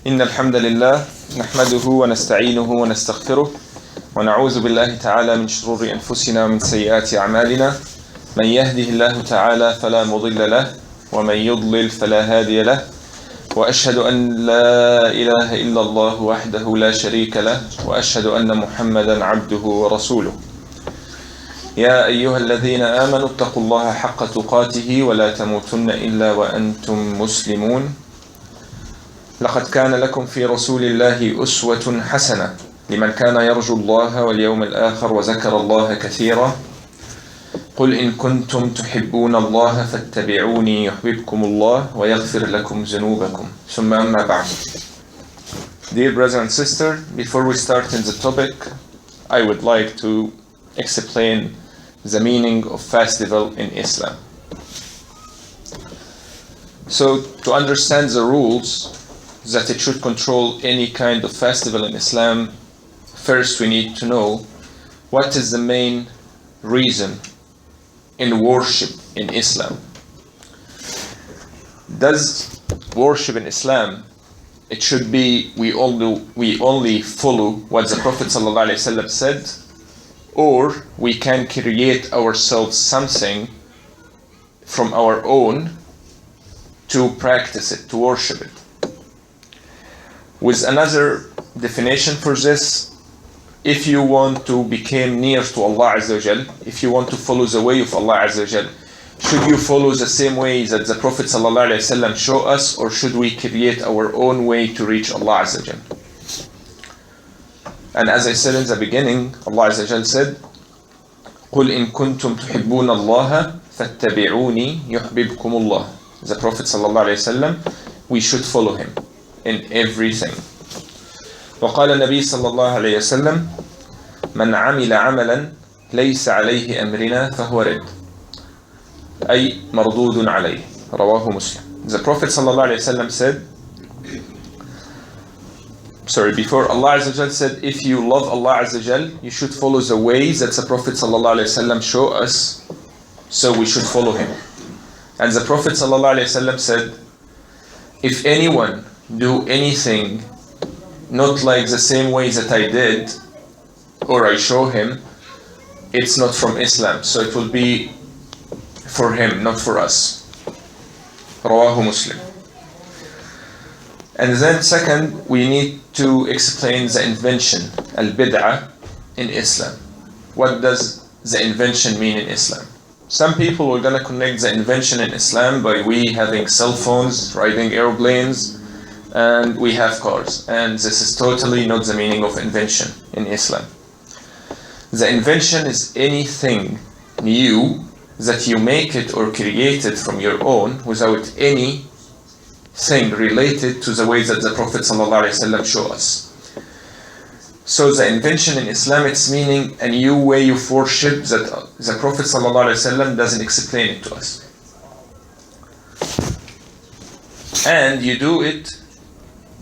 إن الحمد لله نحمده ونستعينه ونستغفره ونعوذ بالله تعالى من شرور أنفسنا ومن سيئات أعمالنا من يهده الله تعالى فلا مضل له ومن يضلل فلا هادي له وأشهد أن لا إله إلا الله وحده لا شريك له وأشهد أن محمدا عبده ورسوله يا أيها الذين آمنوا اتقوا الله حق تقاته ولا تموتن إلا وأنتم مسلمون لقد كان لكم في رسول الله أسوة حسنة لمن كان يرجو الله واليوم الآخر وذكر الله كثيرا قل إن كنتم تحبون الله فاتبعوني يحببكم الله ويغفر لكم ذنوبكم ثم أما بعد. Dear brother and sister, before we start in the topic, I would like to explain the meaning of festival in Islam. So to understand the rules that it should control any kind of festival in Islam, first we need to know what is the main reason in worship in Islam. Does worship in Islam, it should be we only follow what the Prophet ﷺ said, or we can create ourselves something from our own to practice it, to worship it. With another definition for this, if you want to become near to Allah Azza wa Jal, if you want to follow the way of Allah Azza wa Jal, should you follow the same way that the Prophet ﷺ showed us, or should we create our own way to reach Allah Azza wa Jal? And as I said in the beginning, Allah Azza wa Jal said, قُلْ إِن كُنْتُمْ تُحِبُّونَ اللَّهَ فَاتَّبِعُونِي يُحْبِبْكُمُ اللَّهِ. The Prophet ﷺ, we should follow him in everything. وقال النبي صلى الله عليه وسلم من عمل عملا ليس عليه أمرنا فهو رد أي مردود عليه. رواه مسلم. The Prophet صلى الله عليه وسلم said, before Allah Azza wa Jal said, if you love Allah Azza wa Jal, you should follow the ways that the Prophet صلى الله عليه وسلم showed us, so we should follow him. And the Prophet صلى الله عليه وسلم said, if anyone do anything not like the same way that I did or I show him, it's not from Islam, so it will be for him, not for us. Rawahu Muslim. And then second, we need to explain the invention, al-bid'ah, in Islam. What does the invention mean in Islam? Some people are going to connect the invention in Islam by we having cell phones, riding airplanes, and we have cars. And this is totally not the meaning of invention in Islam. The invention is anything new that you make it or create it from your own without anything related to the way that the Prophet ﷺ showed us. So the invention in Islam, it's meaning a new way of worship that the Prophet ﷺ doesn't explain it to us. And you do it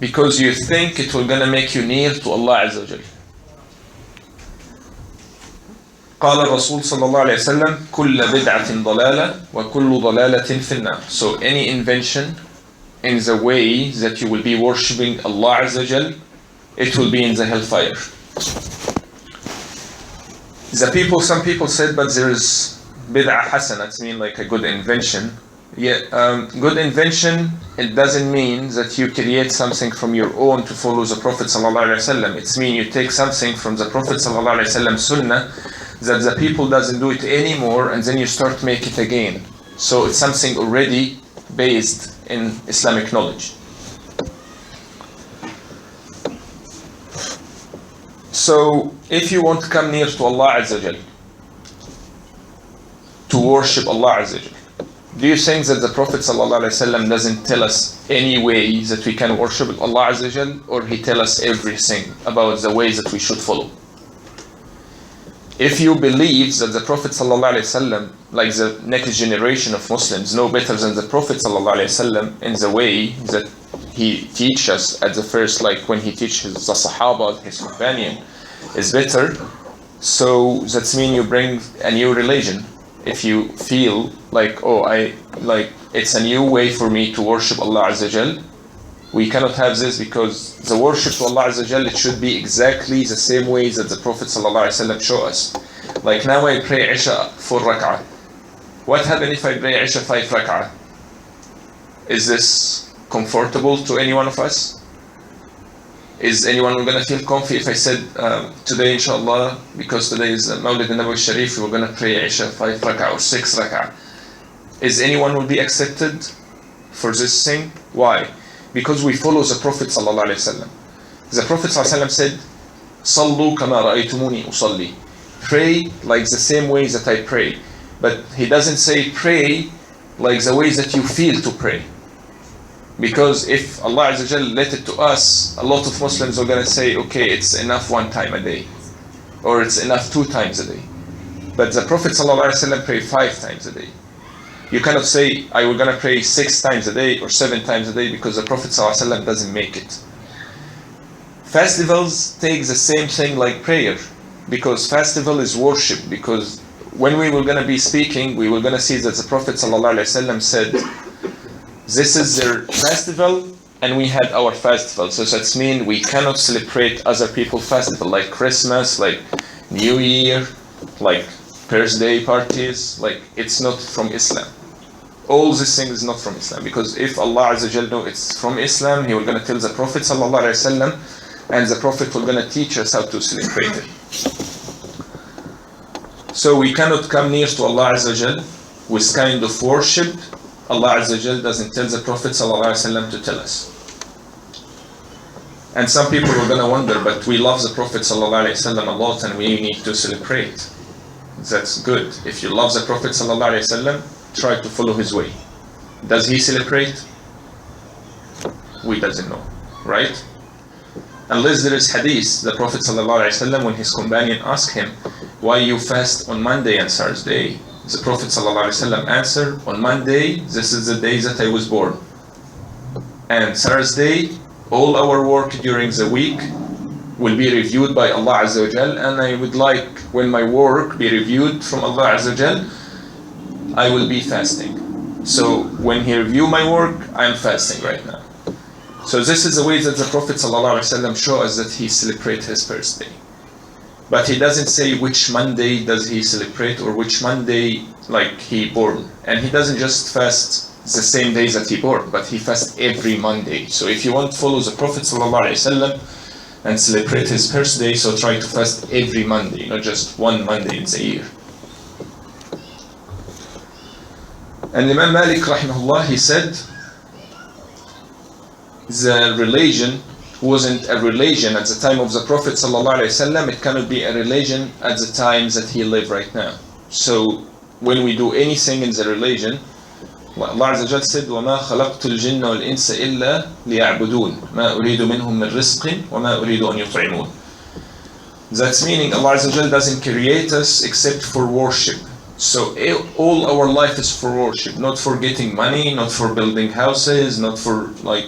because you think it will gonna make you near to Allah Azza wa Jal. قال الرسول صلى الله عليه وسلم كل بدعة ضلالة وكل ضلالة في النار. So any invention in the way that you will be worshipping Allah Azza wa Jal, it will be in the hellfire. Some people said, but there is bid'ah hasana, it means like a good invention. Yeah, good invention, it doesn't mean that you create something from your own to follow the Prophet ﷺ. It means you take something from the Prophet ﷺ Sunna that the people doesn't do it anymore, and then you start make it again. So it's something already based in Islamic knowledge. So if you want to come near to Allah Azza wa Jal, to worship Allah Azza wa Jal, do you think that the Prophet ﷺ doesn't tell us any way that we can worship Allah Azza wa Jal, or he tell us everything about the ways that we should follow? If you believe that the Prophet ﷺ, like the next generation of Muslims, know better than the Prophet ﷺ in the way that he teaches us at the first, like when he teaches the Sahaba, his companion, is better, so that means you bring a new religion. If you feel like, it's a new way for me to worship Allah Azza wa Jal, We cannot have this because the worship to Allah Azza Jal, it should be exactly the same way that the Prophet ﷺ showed us. Like now I pray Isha 4 rak'ah. What happens if I pray Isha 5 rak'ah? Is this comfortable to any one of us? Is anyone going to feel comfy if I said today inshallah, because today is Mawlid al-Nabawi Sharif, we're going to pray Isha 5 rak'ah or 6 rak'ah? Is anyone will be accepted for this thing? Why? Because we follow the Prophet sallallahu alaihi wasallam. The Prophet sallallahu alaihi wasallam said, "Sallu kama ra'aytumuni usalli." Pray like the same way that I pray. But he doesn't say pray like the way that you feel to pray. Because if Allah Azza Jal let it to us, a lot of Muslims are going to say, okay, it's enough 1 time a day, or it's enough 2 times a day. But the Prophet sallallahu alaihi wasallam prayed 5 times a day. You cannot say, I will going to pray 6 times a day or 7 times a day, because the Prophet ﷺ doesn't make it. Festivals take the same thing like prayer, because festival is worship. Because when we were going to be speaking, we were going to see that the Prophet ﷺ said, this is their festival and we had our festival. So that means we cannot celebrate other people's festival, like Christmas, like New Year, like birthday parties. Like, it's not from Islam. All these things is not from Islam, because if Allah Azza Jal know it's from Islam, He will going to tell the Prophet sallallahu alaihi wasallam, and the Prophet will going to teach us how to celebrate it. So we cannot come near to Allah Azza Jal with kind of worship Allah Azza Jal doesn't tell the Prophet sallallahu alaihi wasallam to tell us. And some people are going to wonder, but we love the Prophet sallallahu alaihi wasallam a lot and we need to celebrate. That's good. If you love the Prophet sallallahu alaihi wasallam, try to follow his way. Does he celebrate? We doesn't know, right? Unless there is hadith, the Prophet sallallahu alaihi wasallam, when his companion asked him, why you fast on Monday and Thursday? The Prophet sallallahu alaihi wasallam answered, on Monday, this is the day that I was born. And Thursday, all our work during the week will be reviewed by Allah Azza wa Jal, and I would like, when my work be reviewed from Allah Azza wa Jal, I will be fasting. So when He review my work, I am fasting right now. So this is the way that the Prophet ﷺ show us that he celebrate his birthday. But he doesn't say which Monday does he celebrate or which Monday like he born. And he doesn't just fast the same days that he born, but he fasts every Monday. So if you want to follow the Prophet ﷺ and celebrate his birthday, so try to fast every Monday, not just one Monday in the year. And Imam Malik rahimahullah, he said, the religion wasn't a religion at the time of the Prophet ﷺ, it cannot be a religion at the time that he lived right now. So when we do anything in the religion, Allah Azza wa Jalla said, وَمَا خَلَقْتُ الْجِنَّ وَالْإِنسَ إِلَّا لِيَعْبُدُونَ مَا أُرِيدُ مِنْهُم مِّن رِزْقٍ وَمَا أُرِيدُ أَن يُطْعِمُونَ. That's meaning Allah Azza wa Jalla doesn't create us except for worship. So all our life is for worship, not for getting money, not for building houses, not for like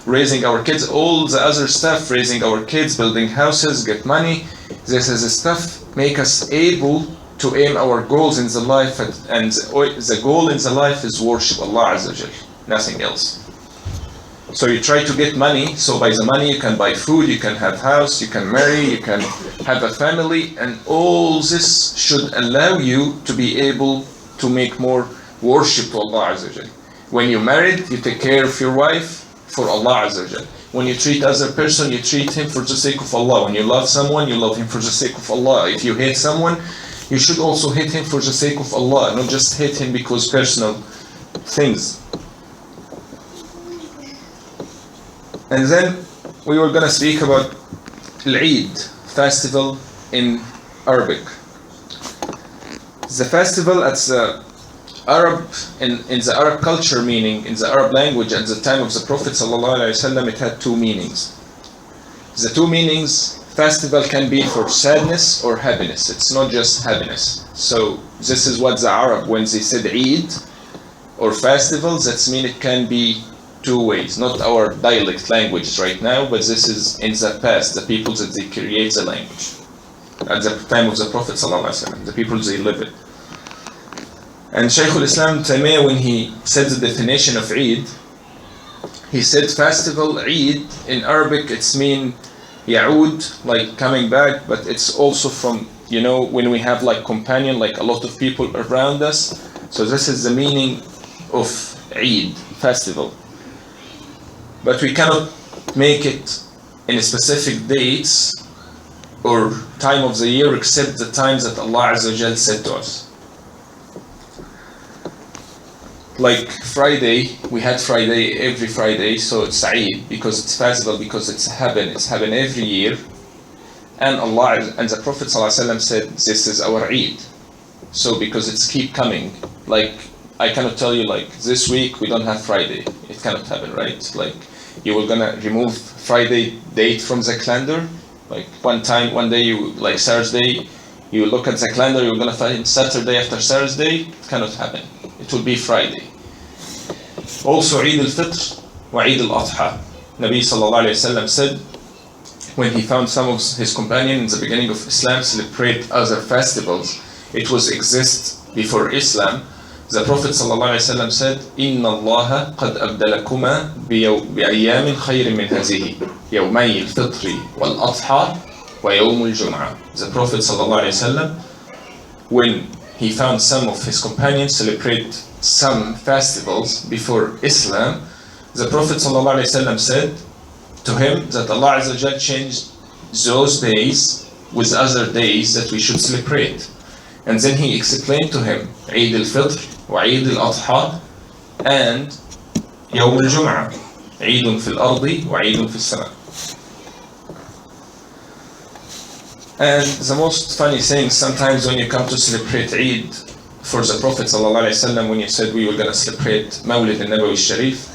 raising our kids. All the other stuff, raising our kids, building houses, get money, this is the stuff make us able to aim our goals in the life, and the goal in the life is worship Allah Azza wa Jal, nothing else. So you try to get money, so by the money you can buy food, you can have house, you can marry, you can have a family, and all this should allow you to be able to make more worship to Allah Azza wa Jal. When you're married, you take care of your wife for Allah Azza wa Jal. When you treat other person, you treat him for the sake of Allah. When you love someone, you love him for the sake of Allah. If you hate someone, you should also hate him for the sake of Allah, not just hate him because personal things. And then we were going to speak about Eid, festival in Arabic. The festival at the Arab, in the Arab culture, meaning in the Arab language at the time of the Prophet ﷺ, it had 2 meanings. The 2 meanings, festival can be for sadness or happiness. It's not just happiness. So this is what the Arab, when they said Eid or festival, that means it can be 2 ways. Not our dialect language right now, but this is in the past, the people that they create the language. At the time of the Prophet ﷺ, the people they live it. And Shaykh al-Islam Taymiyyah, when he said the definition of Eid, He said festival, Eid, in Arabic it's mean Ya'ud, like coming back, but it's also from, you know, when we have like companion, like a lot of people around us. So this is the meaning of Eid, festival. But we cannot make it in specific dates or time of the year except the times that Allah Azza wa Jal said to us. Like Friday, we had Friday every Friday, so it's Eid because it's festival, because it's happen every year. And Allah and the Prophet ﷺ said this is our Eid. So because it's keep coming, like I cannot tell you like this week we don't have Friday. It cannot happen, right? Like you were gonna remove Friday date from the calendar. Like one day you like Thursday, you look at the calendar, you're gonna find Saturday after Thursday. It cannot happen. It will be Friday. Also Eid al-Fitr wa Eid al-Adha. Nabi sallallahu alayhi wa sallam said when he found some of his companions in the beginning of Islam celebrate other festivals, it was exist before Islam. The Prophet ﷺ said, إِنَّ اللَّهَ قَدْ أَبْدَلَكُمَا بِأَيَّامٍ خَيْرٍ مِنْ هَذِهِ يَوْمَيِ الْفِطْرِ وَالْأَضْحَى وَيَوْمُ الْجُمْعَةِ. The Prophet ﷺ, when he found some of his companions celebrate some festivals before Islam, the Prophet ﷺ said to him that Allah Azza wa Jal changed those days with other days that we should celebrate. And then he explained to him Eid al-Fitr wa Eid al-Adha and Yawm al-Jum'ah, Eid fi al-Ardi wa Eid fi al-Sama. And the most funny thing, sometimes when you come to celebrate Eid for the Prophet ﷺ, when you said we were going to celebrate Mawlid al-Nabawi Sharif,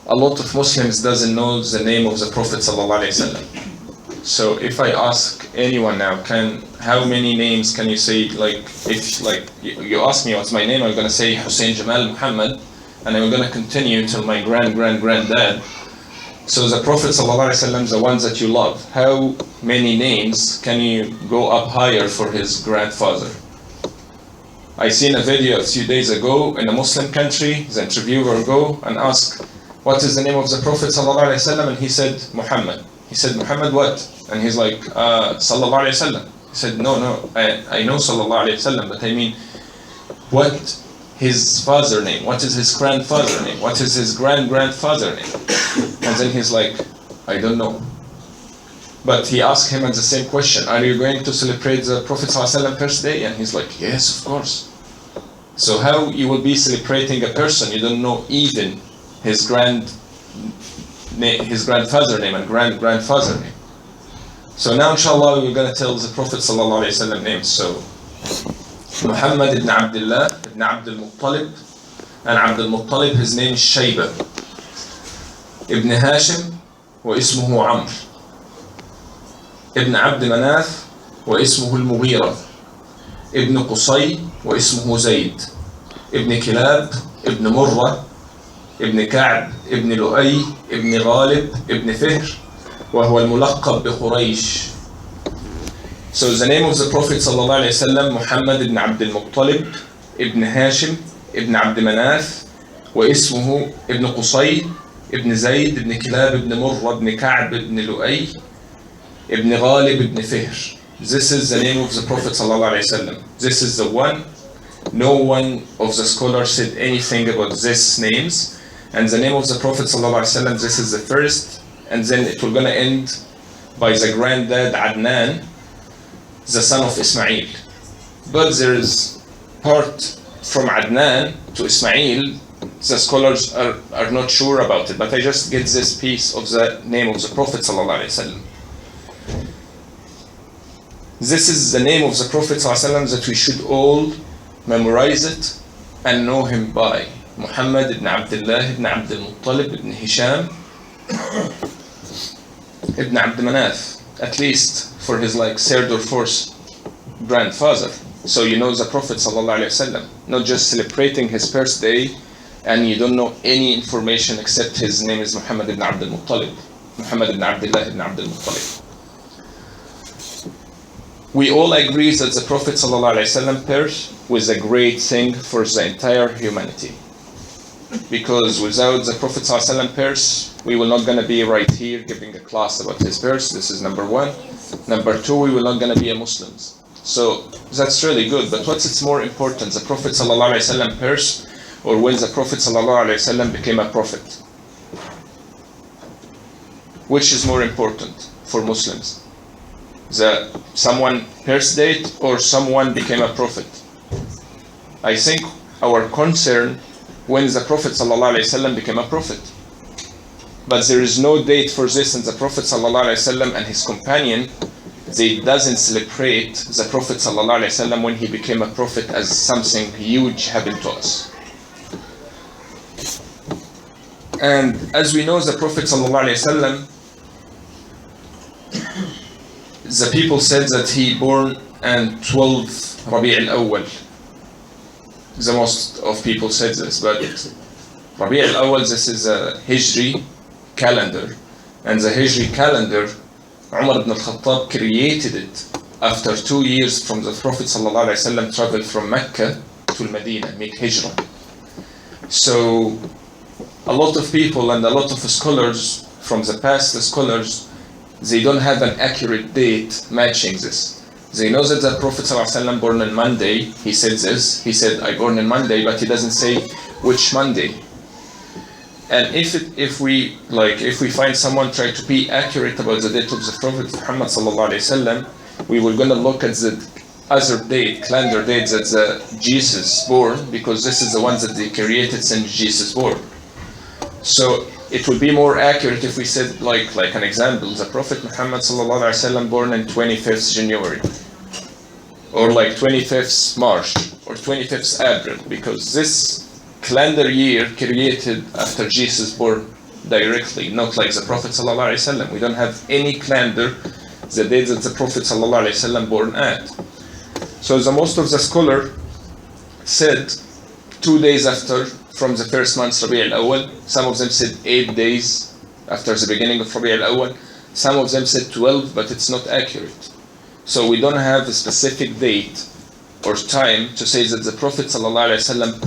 a lot of Muslims doesn't know the name of the Prophet ﷺ. So if I ask anyone now, how many names can you say? Like if you ask me what's my name, I'm gonna say Hussein Jamal Mohamed, and I'm gonna continue till my granddad. So the Prophet ﷺ, the ones that you love, how many names can you go up higher for his grandfather? I seen a video a few days ago in a Muslim country. The interviewer go and ask, what is the name of the Prophet ﷺ? And he said Muhammad. He said, Muhammad what? And he's like, Sallallahu Alaihi Wasallam. He said, no, I know Sallallahu Alaihi Wasallam, but I mean, what his father name? What is his grandfather name? What is his grandfather name? And then he's like, I don't know. But he asked him the same question, are you going to celebrate the Prophet ﷺ birthday? And he's like, yes, of course. So how you will be celebrating a person you don't know even his grandfather name and grandfather name. So now inshallah we're going to tell the Prophet sallallahu alaihi wasallam names. So Muhammad ibn Abdullah ibn Abdul Muttalib, and Abdul Muttalib his name is Shayba. Ibn Hashim wa ismuhu Amr. Ibn Abd Manaf wa ismuhu al-Mughira. Ibn Qusay wa ismuhu Zayd. Ibn Kilab, Ibn Murrah, ابن كعب ابن لؤي ابن غالب ابن فهر وهو الملقب بقريش. So the name of the Prophet sallallahu alayhi wasallam, Muhammad ibn Abdul Muttalib ibn Hashim ibn Abd Manaf واسمه ابن قصي ابن زيد ابن كلاب ابن مرة ابن كعب ابن لؤي ابن غالب ابن فهر. This is the name of the Prophet sallallahu alayhi wasallam. This is the one. No one of the scholars said anything about these names. And the name of the Prophet ﷺ, this is the first, and then it will gonna end by the granddad Adnan, the son of Ismail. But there is part from Adnan to Ismail, the scholars are not sure about it, but I just get this piece of the name of the Prophet ﷺ. This is the name of the Prophet ﷺ that we should all memorize it and know him by. Muhammad ibn Abdullah ibn Abdul Muttalib ibn Hisham ibn Abd Manaf, at least for his like third or fourth grandfather. So you know the Prophet sallallahu alaihi wasallam, not just celebrating his birthday and you don't know any information except his name is Muhammad ibn Abdul Muttalib, Muhammad ibn Abdullah ibn Abdul Muttalib. We all agree that the Prophet ﷺ birth was a great thing for the entire humanity. because without the Prophet ﷺ purse, we will not going to be right here giving a class about his purse. This is number one. Number two, we will not going to be a Muslims. So that's really good. But what's its more important, the Prophet ﷺ purse, or when the Prophet ﷺ became a prophet? Which is more important for Muslims? Someone purse date or someone became a prophet? I think our concern when the Prophet ﷺ became a prophet. But there is no date for this, and the Prophet ﷺ and his companion, they doesn't celebrate the Prophet ﷺ when he became a prophet as something huge happened to us. And as we know, the Prophet ﷺ, the people said that he born on 12 Rabi' al-Awwal. The most of people said this, but Rabi' al-Awwal, this is a Hijri calendar, and the Hijri calendar, Umar ibn al-Khattab created it after 2 years from the Prophet ﷺ traveled from Mecca to Medina, make Hijrah. So a lot of people and a lot of scholars from the past, the scholars, they don't have an accurate date matching this. They know that the Prophet ﷺ born on Monday. He said this. He said, I born on Monday, but he doesn't say which Monday. And if we find someone try to be accurate about the date of the Prophet Muhammad ﷺ, we were going to look at the other date, calendar date that the Jesus born, because this is the one that they created since Jesus born. So it would be more accurate if we said, like an example, the Prophet Muhammad ﷺ born on 25th January, or like 25th March, or 25th April, because this calendar year created after Jesus born directly, not like the Prophet ﷺ. We don't have any calendar the day that the Prophet ﷺ born at. So the most of the scholar said 2 days after from the first month Rabi' al-Awwal. Some of them said 8 days after the beginning of Rabi' al-Awwal. Some of them said 12, but it's not accurate. So we don't have a specific date or time to say that the Prophet ﷺ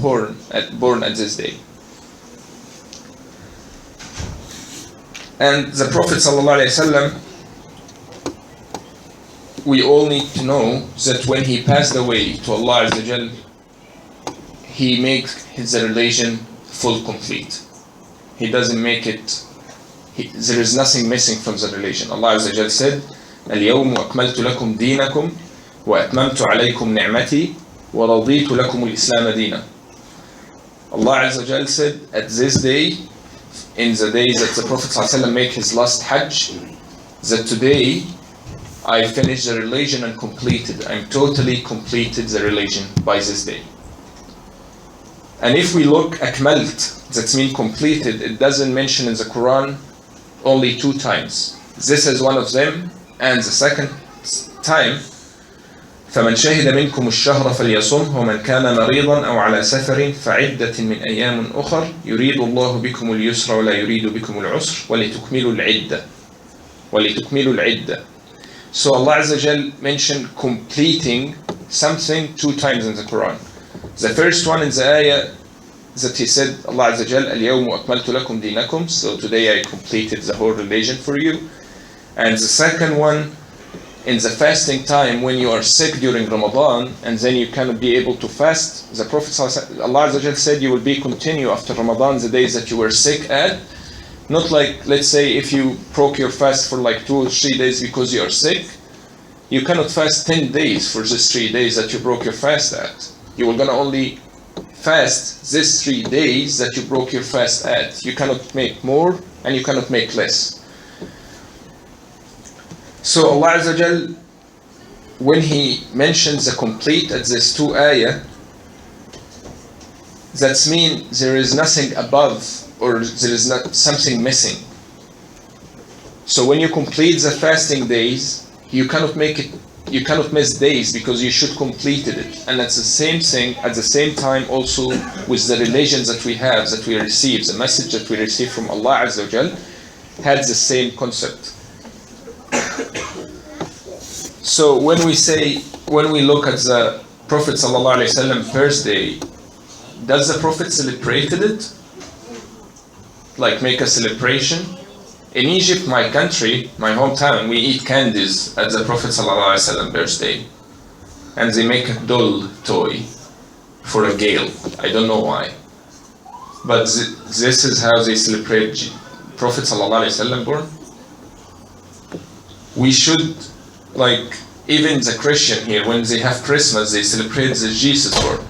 born at this day. And the Prophet ﷺ, we all need to know that when he passed away to Allah Azza Jal, he makes his religion full complete. He doesn't make it, there is nothing missing from the religion. Allah Azza Jal said, اليوم أكملت لكم دينكم وأتممت عليكم نعمتي ورضيت لكم الإسلام دينا. Allah Azza Jal said, at this day, in the day that the Prophet ﷺ made his last Hajj, that today I finished the religion and completed. I'm totally completed the religion by this day. And if we look أكملت, that means completed, it doesn't mention in the Quran only 2 times. This is one of them, and the second time, فمن شهد منكم الشهر فليصمه ومن كان مريضا أو على سفر فعدة من أيام أخر يريد الله بكم اليسر ولا يريد بكم العسر ولتكملوا العدة. So Allah Azza Jal mentioned completing something 2 times in the Quran. The first one in the ayah that he said, Allah Azza Jal, اليوم أكملت لكم دينكم, so today I completed the whole religion for you. And the second one, in the fasting time when you are sick during Ramadan and then you cannot be able to fast, the Prophet Allah Azza Jal said you will be continue after Ramadan the days that you were sick at. Not like, let's say, if you broke your fast for like 2 or 3 days because you are sick, you cannot fast 10 days for these 3 days that you broke your fast at. You are gonna only fast these 3 days that you broke your fast at. You cannot make more and you cannot make less. So Allah Azza Jal, when he mentions the complete at these 2 ayah, that means there is nothing above or there is not something missing. So when you complete the fasting days, you cannot make it, you cannot miss days because you should completed it. And that's the same thing at the same time also with the religion that we have, that we receive, the message that we receive from Allah Azza Jal had the same concept. So when we look at the Prophet ﷺ birthday, does the Prophet celebrated it? like make a celebration. In Egypt, my country, my hometown, we eat candies at the Prophet ﷺ birthday. And they make a doll toy for a girl. I don't know why. But this is how they celebrate Prophet ﷺ born. We should, like, even the Christian here, when they have Christmas, they celebrate the Jesus born.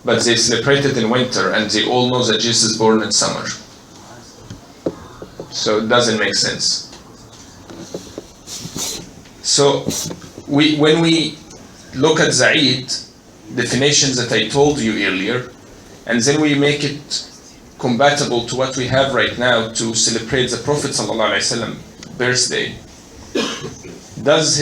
But they celebrate it in winter, and they all know that Jesus is born in summer. So it doesn't make sense. So when we look at the Eid definitions that I told you earlier, and then we make it compatible to what we have right now to celebrate the Prophet ﷺ birthday, does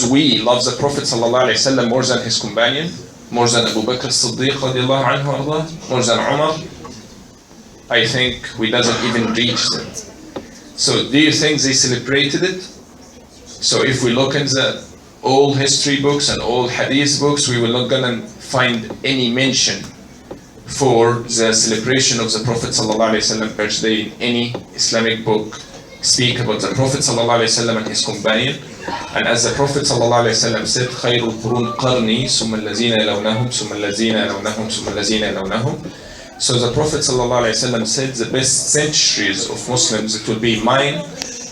we love the Prophet ﷺ more than his companion? More than Abu Bakr as-Siddiq radiallahu anhu, more than Umar? I think we doesn't even reach that. So do you think they celebrated it? So if we look in the old history books and old hadith books, we will not gonna find any mention for the celebration of the Prophet ﷺ birthday in any Islamic book speak about the Prophet ﷺ and his companion. And as the Prophet ﷺ said, خَيْرُ الْقُرُونِ قَرْنِي ثُمَّ الَّذِينَ يَلَوْنَهُمْ ثُمَّ الَّذِينَ يَلَوْنَهُمْ ثُمَّ الَّذِينَ يَلَوْنَهُمْ. So the Prophet ﷺ said the best centuries of Muslims, it will be mine,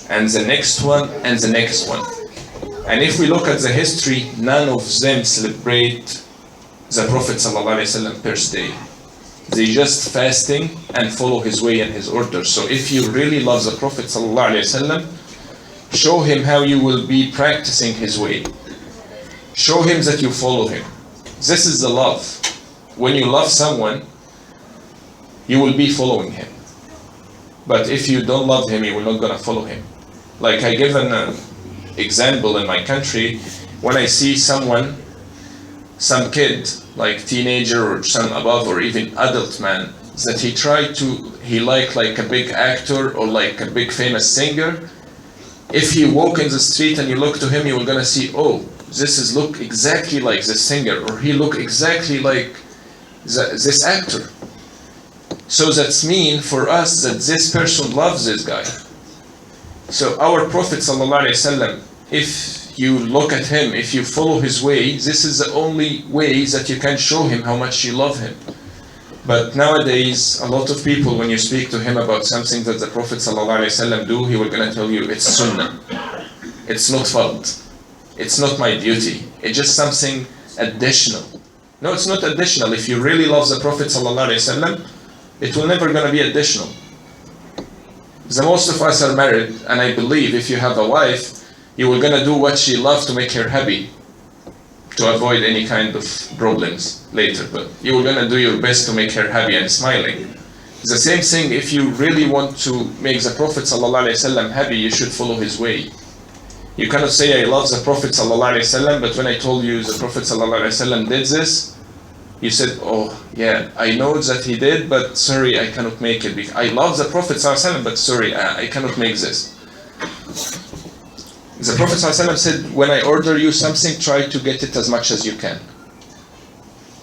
and the next one, and the next one. And if we look at the history, none of them celebrate the Prophet ﷺ birthday. They just fasting and follow his way and his orders. So if you really love the Prophet ﷺ, show him how you will be practicing his way. Show him that you follow him. This is the love. When you love someone, you will be following him. But if you don't love him, you will not gonna follow him. Like I give an example in my country, when I see someone, some kid, like teenager or some above or even adult man, that he like a big actor or like a big famous singer, if you walk in the street and you look to him, you are gonna see, oh, this is look exactly like the singer, or he look exactly like this actor. So that's mean for us that this person loves this guy. So our Prophet ﷺ, if you look at him, if you follow his way, this is the only way that you can show him how much you love him. But nowadays, a lot of people, when you speak to him about something that the Prophet ﷺ do, he will gonna tell you it's Sunnah. It's not fard. It's not my duty. It's just something additional. No, it's not additional. If you really love the Prophet ﷺ, it will never gonna be additional. The most of us are married, and I believe if you have a wife, you will gonna do what she loves to make her happy, to avoid any kind of problems later. But you will gonna do your best to make her happy and smiling. The same thing, if you really want to make the Prophet ﷺ happy, you should follow his way. You cannot say I love the Prophet ﷺ, but when I told you the Prophet ﷺ did this, you said, oh yeah, I know that he did, but sorry, I cannot make it. I love the Prophet ﷺ, but sorry, I cannot make this. The Prophet ﷺ said, when I order you something, try to get it as much as you can.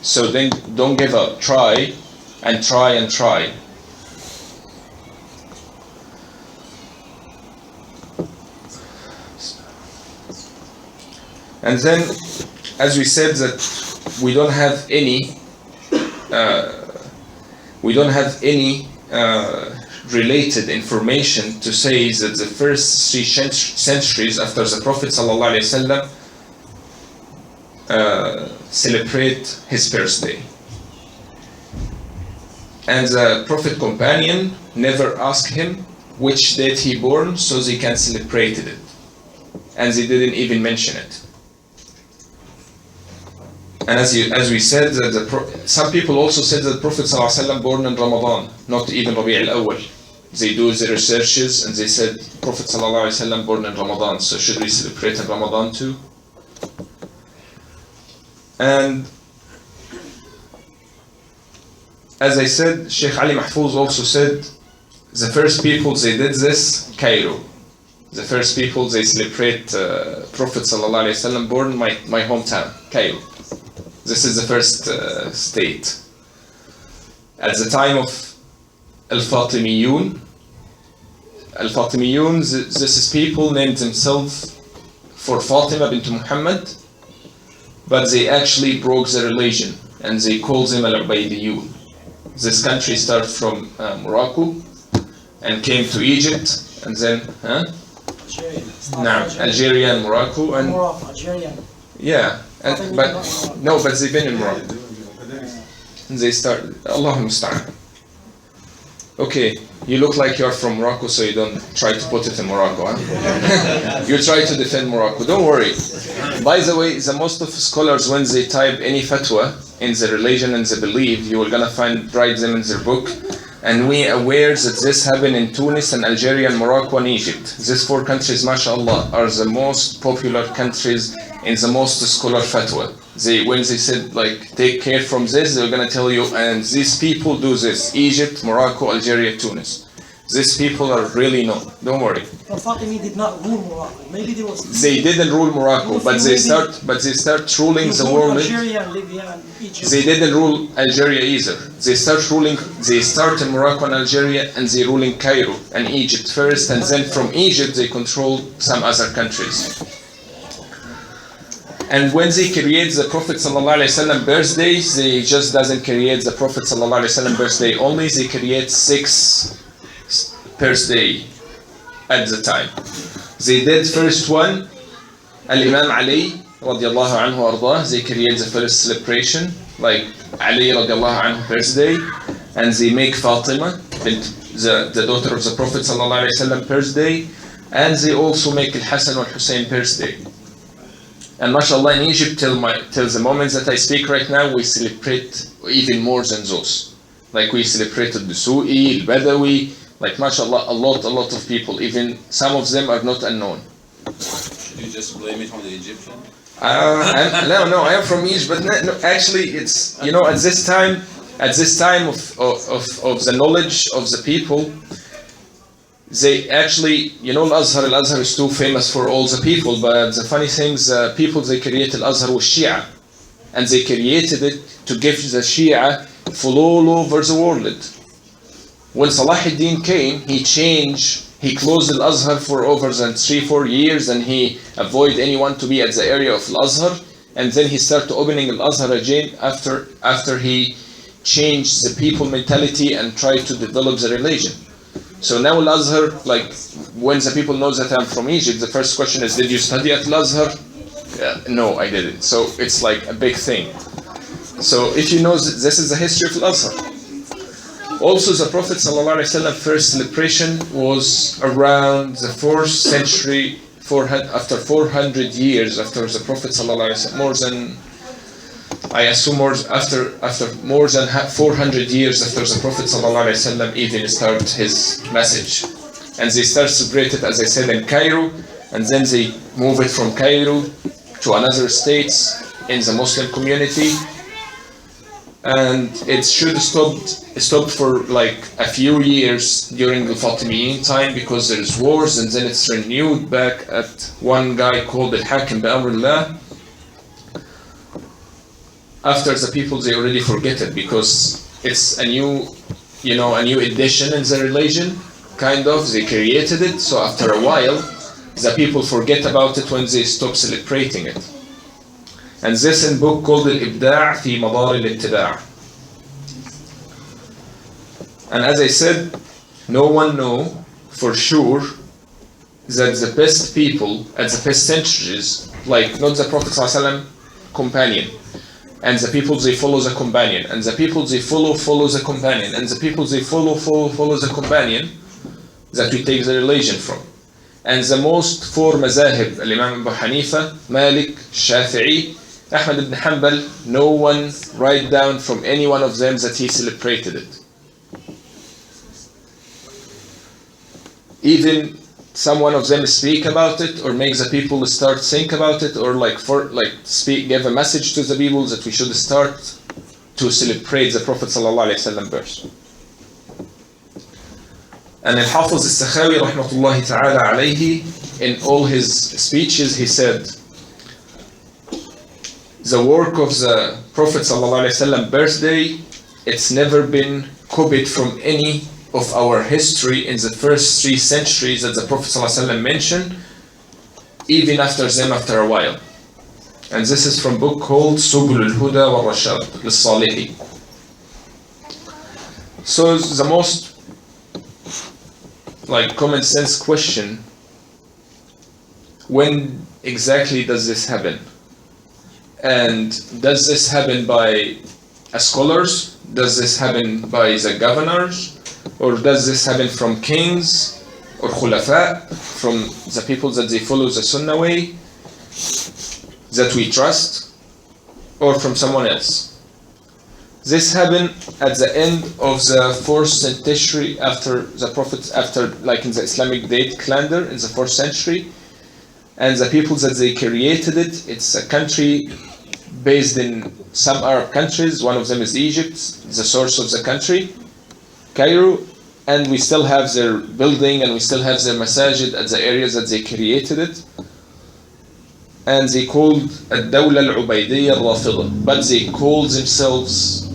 So then don't give up. Try and try and try. And then, as we said, that we don't have any related information to say that the first 3 centuries after the Prophet ﷺ celebrate his birthday. And the Prophet companion never asked him which date he born, so they can celebrate it. And they didn't even mention it. And as we said, that some people also said that the Prophet ﷺ born in Ramadan, not even Rabi' al-Awwal. They do the researches and they said Prophet ﷺ born in Ramadan, so should we celebrate in Ramadan too? And as I said, Sheikh Ali Mahfouz also said the first people they did this, Cairo. The first people they celebrate Prophet ﷺ born my hometown, Cairo. This is the first state. At the time of Al-Fatimiyun. Al-Fatimiyun, this is people named themselves for Fatima bint Muhammad, but they actually broke the religion and they call them Al-Ubaydiyun. This country started from Morocco and came to Egypt and then Algeria and Morocco and Algeria. Yeah, but they've been in Morocco. They started. Allahumma musta'an. Okay, you look like you're from Morocco, so you don't try to put it in Morocco, huh? You try to defend Morocco. Don't worry. By the way, the most of scholars, when they type any fatwa in the religion and the belief, you are gonna write them in their book. And we are aware that this happened in Tunis and Algeria and Morocco and Egypt. These four countries, mashallah, are the most popular countries in the most scholar fatwa. When they said like take care from this, they're gonna tell you, and these people do this: Egypt, Morocco, Algeria, Tunis. These people are really known. Don't worry. But Fatimi did not rule Morocco. Maybe there was. They didn't rule Morocco, but they start ruling the world. Algeria and Libya and Egypt. They didn't rule Algeria either. They start in Morocco and Algeria, and they rule in Cairo and Egypt first, and then from Egypt they control some other countries. And when they create the Prophet ﷺ birthdays, they just doesn't create the Prophet ﷺ birthday only, they create 6 birthday at the time. They did first one, Al-Imam Ali radiallahu anhu ardah, they create the first celebration, like Ali radiallahu anhu birthday, and they make Fatima, the daughter of the Prophet ﷺ birthday, and they also make Al-Hasan wal-Hussein birthday. And mashallah, in Egypt, till the moment that I speak right now, we celebrate even more than those. Like we celebrated the Su'i, Al-Badawi, like mashallah, a lot of people, even some of them are not unknown. Should you just blame it on the Egyptian? No, I am from Egypt, but no, actually it's, at this time of the knowledge of the people, they actually, Al-Azhar is too famous for all the people, but the funny thing is, people, they created Al-Azhar with Shia, and they created it to give the Shia follow all over the world. When Salah ad-Din came, he closed Al-Azhar for over than 3-4 years, and he avoided anyone to be at the area of Al-Azhar, and then he started opening Al-Azhar again after he changed the people mentality and tried to develop the religion. So now Al-Azhar, like when the people know that I'm from Egypt, the first question is, did you study at Al-Azhar? No, I didn't. So it's like a big thing. So if you know, this is the history of Al-Azhar. Also, the Prophet ﷺ first celebration was around the 4th century, after 400 years after the Prophet ﷺ, more than 400 years after the Prophet ﷺ even started his message. And they start celebrated, as I said, in Cairo, and then they move it from Cairo to another states in the Muslim community. And it should stop for like a few years during the Fatimiyin time because there's wars, and then it's renewed back at one guy called Al-Hakim bi-Amrillah. After the people, they already forget it because it's a new edition in the religion, kind of. They created it, so after a while, the people forget about it when they stop celebrating it. And this in book called Al-Ibda' fi Madar al-Ittiba'. And as I said, no one know for sure that the best people at the best centuries, like not the Prophet ﷺ companion, and the people they follow the companion, and the people they follow the companion, and the people they follow the companion, that we take the religion from. And the most 4 mazahib, Imam Abu Hanifa, Malik, Shafi'i, Ahmad ibn Hanbal, no one write down from any one of them that he celebrated it. Even some one of them speak about it, or make the people start think about it, or give a message to the people that we should start to celebrate the Prophet ﷺ birth. And Al-Hafiz al-Sakhawi rahmatullahi ta'ala alayhi, in all his speeches, he said, the work of the Prophet ﷺ birthday, it's never been copied from any of our history in the first 3 centuries that the Prophet ﷺ mentioned, even after them after a while. And this is from a book called Subul al-Huda wa Rashad lil-Salihi. So the most common sense question, when exactly does this happen? And does this happen by scholars? Does this happen by the governors? Or does this happen from kings or khulafa, from the people that they follow the Sunnah way, that we trust, or from someone else? This happened at the end of the 4th century after the Prophet, in the Islamic date calendar in the 4th century. And the people that they created it, it's a country based in some Arab countries. One of them is Egypt, the source of the country, Cairo. And we still have their building and we still have their masajid at the areas that they created it. And they called Ad-Dawla al-Ubaydiyya al-Rafida, but they called themselves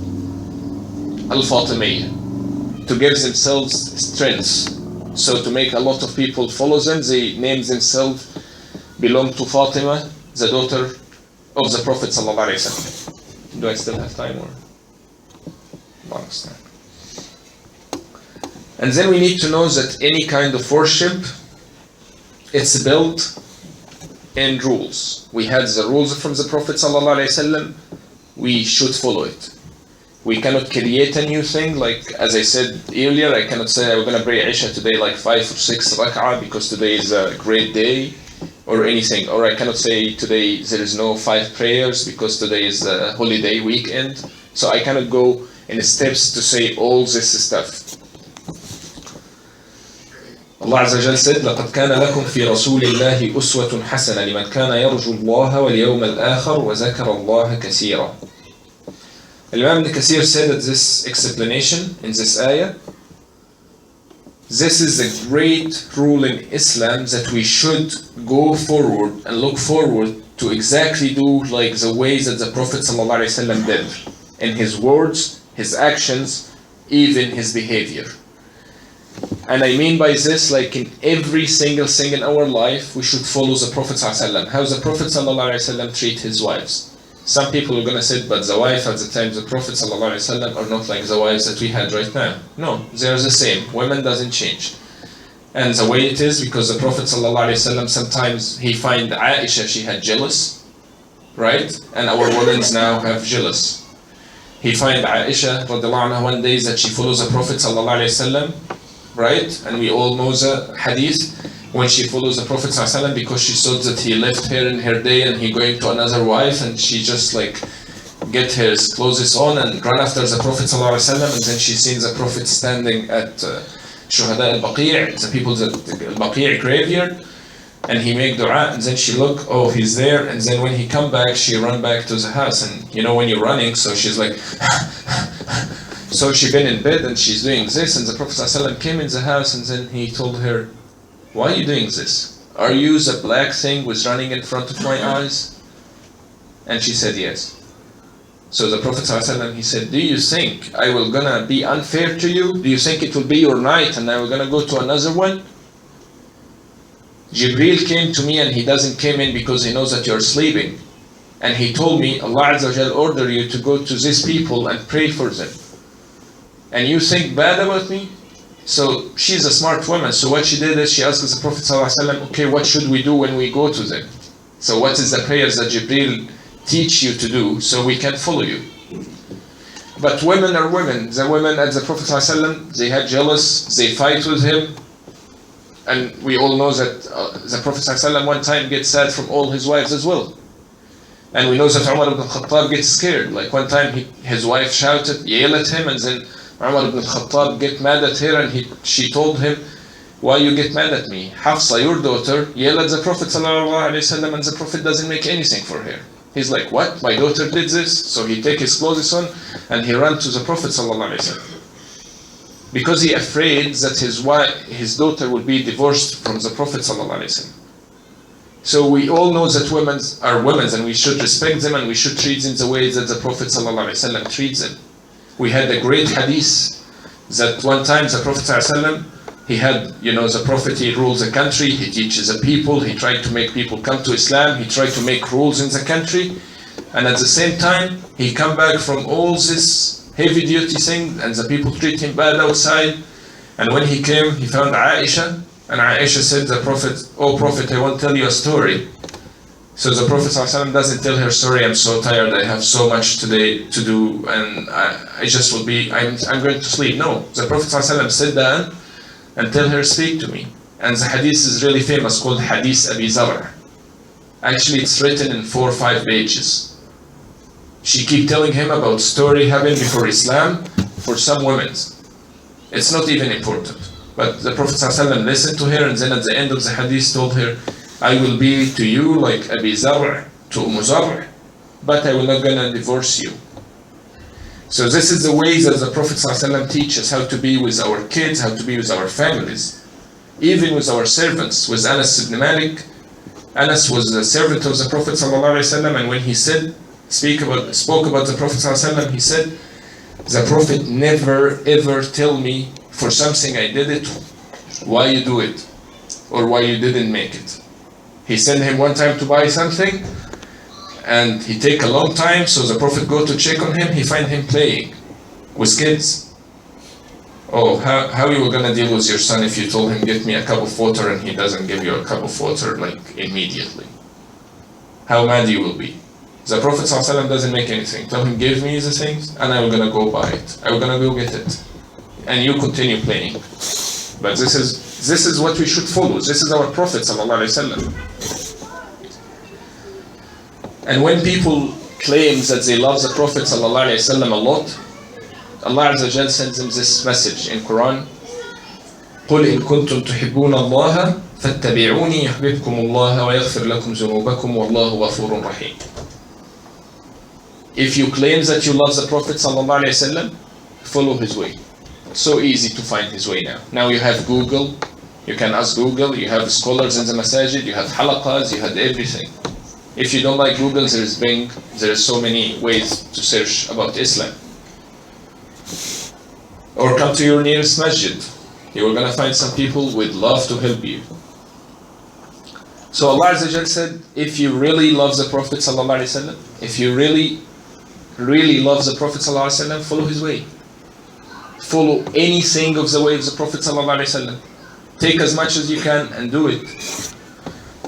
Al-Fatimiyya, to give themselves strength. So to make a lot of people follow them, they named themselves belong to Fatima, the daughter of the Prophet ﷺ. Do I still have time or? Long time. And then we need to know that any kind of worship, it's built in rules. We had the rules from the Prophet ﷺ, we should follow it. We cannot create a new thing, like as I said earlier, I cannot say we're going to pray Isha today 5 or 6 rak'ah because today is a great day or anything. Or I cannot say today there is no 5 prayers because today is a holiday weekend. So I cannot go in steps to say all this stuff. Allah Azza wa Jal said, لَقَدْ كَانَ لَكُمْ فِي رَسُولِ اللَّهِ أُسْوَةٌ حَسَنَةٌ لِمَنْ كَانَ يَرْجُو اللَّهَ وَالْيَوْمَ الْآخَرَ وَذَكَرَ اللَّهَ كَثِيرًا. Imam Ibn Kathir said that this explanation in this ayah, this is a great rule in Islam that we should go forward and look forward to exactly do like the ways that the Prophet ﷺ did in his words, his actions, even his behavior. And I mean by this, like in every single thing in our life, we should follow the Prophet ﷺ. How the Prophet ﷺ treat his wives. Some people are going to say, but the wife at the time of the Prophet ﷺ are not like the wives that we had right now. No, they're the same. Women doesn't change. And the way it is, because the Prophet ﷺ sometimes he find Aisha, she had jealous, right? And our women now have jealous. He find Aisha radiallahu anha one day that she follows the Prophet ﷺ, right? And we all know the hadith when she follows the Prophet ﷺ because she thought that he left her in her day and he going to another wife, and she just get her clothes on and run after the Prophet ﷺ, and then she seen the Prophet standing at Shuhada al-Baqi', the people that al-Baqi' graveyard, and he make dua, and then she look, oh, he's there, and then when he come back, she run back to the house, and you know when you're running, so she's like so she been in bed and she's doing this, and the Prophet ﷺ came in the house, and then he told her, why are you doing this? Are you the black thing was running in front of my eyes? And she said yes. So the Prophet ﷺ, he said, do you think I will gonna be unfair to you? Do you think it will be your night and I will gonna go to another one? Jibreel came to me, and he doesn't came in because he knows that you're sleeping. And he told me, Allah Azza wa Jal ordered you to go to these people and pray for them. And you think bad about me? So she's a smart woman. So what she did is she asked the Prophet ﷺ, okay, what should we do when we go to them? So what is the prayers that Jibreel teach you to do so we can follow you? But women are women. The women at the Prophet ﷺ, they had jealous, they fight with him. And we all know that the Prophet ﷺ one time gets sad from all his wives as well. And we know that Umar ibn Khattab gets scared. Like one time his wife shouted, yelled at him, and then Umar ibn Khattab get mad at her, and she told him, why you get mad at me? Hafsa, your daughter, yelled at the Prophet ﷺ, and the Prophet doesn't make anything for her. He's like, what? My daughter did this? So he take his clothes on and he ran to the Prophet ﷺ. Because he afraid that his daughter will be divorced from the Prophet ﷺ. So we all know that women are women, and we should respect them, and we should treat them the way that the Prophet ﷺ treats them. We had a great hadith that one time the Prophet ﷺ, he had, the Prophet, he rules a country, he teaches the people, he tried to make people come to Islam, he tried to make rules in the country, and at the same time, he come back from all this heavy duty thing, and the people treat him bad outside, and when he came, he found Aisha, and Aisha said, the Prophet, "Oh Prophet, I want to tell you a story." So the Prophet ﷺ doesn't tell her, "Sorry, I'm so tired, I have so much today to do, and I just will be, I'm going to sleep." No, the Prophet ﷺ sit down and tell her, "Speak to me." And the hadith is really famous, called Hadith Abi Zar'. Actually, it's written in 4 or 5 pages. She keep telling him about story happened before Islam for some women. It's not even important. But the Prophet ﷺ listened to her, and then at the end of the hadith told her, "I will be to you like Abi Zar' to Zar', but I will not gonna divorce you." So this is the way that the Prophet ﷺ teaches how to be with our kids, how to be with our families, even with our servants. With Anas ibn Malik, Anas was the servant of the Prophet ﷺ, and when he spoke about the Prophet ﷺ, he said, "The Prophet never ever tell me for something I did it, why you do it, or why you didn't make it." He sent him one time to buy something, and he take a long time, so the Prophet go to check on him, he find him playing with kids. "Oh, how you were gonna deal with your son if you told him, get me a cup of water, and he doesn't give you a cup of water like immediately? How mad you will be." The Prophet ﷺ doesn't make anything. Tell him, "Give me the things, and I'm gonna go buy it. I'm gonna go get it, and you continue playing." But this is what we should follow. This is our Prophet ﷺ. And when people claim that they love the Prophet ﷺ a lot, Allah Azza wa Jal sends them this message in Quran: قُلْ إِن كُنتُمْ تُحِبُّونَ اللَّهَ فَاتَّبِعُونِي يُحْبِبْكُمُ اللَّهَ وَيَغْفِرْ لَكُمْ ذُنُوبَكُمْ وَاللَّهُ غَفُورٌ رَحِيمٌ. If you claim that you love the Prophet ﷺ, follow his way. So easy to find his way now. Now you have Google, you can ask Google, you have scholars in the masajid, you have halaqas, you have everything. If you don't like Google, there is Bing, there are so many ways to search about Islam. Or come to your nearest masjid. You are going to find some people with love to help you. So Allah Azza wa Jal said, if you really love the Prophet ﷺ, if you really love the Prophet ﷺ, follow his way. Follow anything of the way of the Prophet ﷺ. Take as much as you can and do it.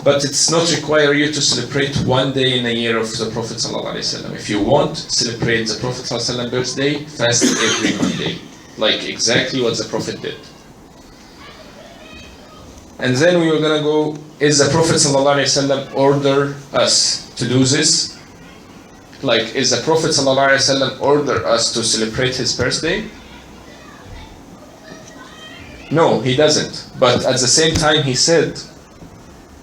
But it's not require you to celebrate one day in a year of the Prophet ﷺ. If you want, celebrate the Prophet ﷺ birthday, fast every Monday. Like exactly what the Prophet did. And then we were going to go, is the Prophet ﷺ order us to do this? Like, is the Prophet ﷺ order us to celebrate his birthday? No, he doesn't. But at the same time he said,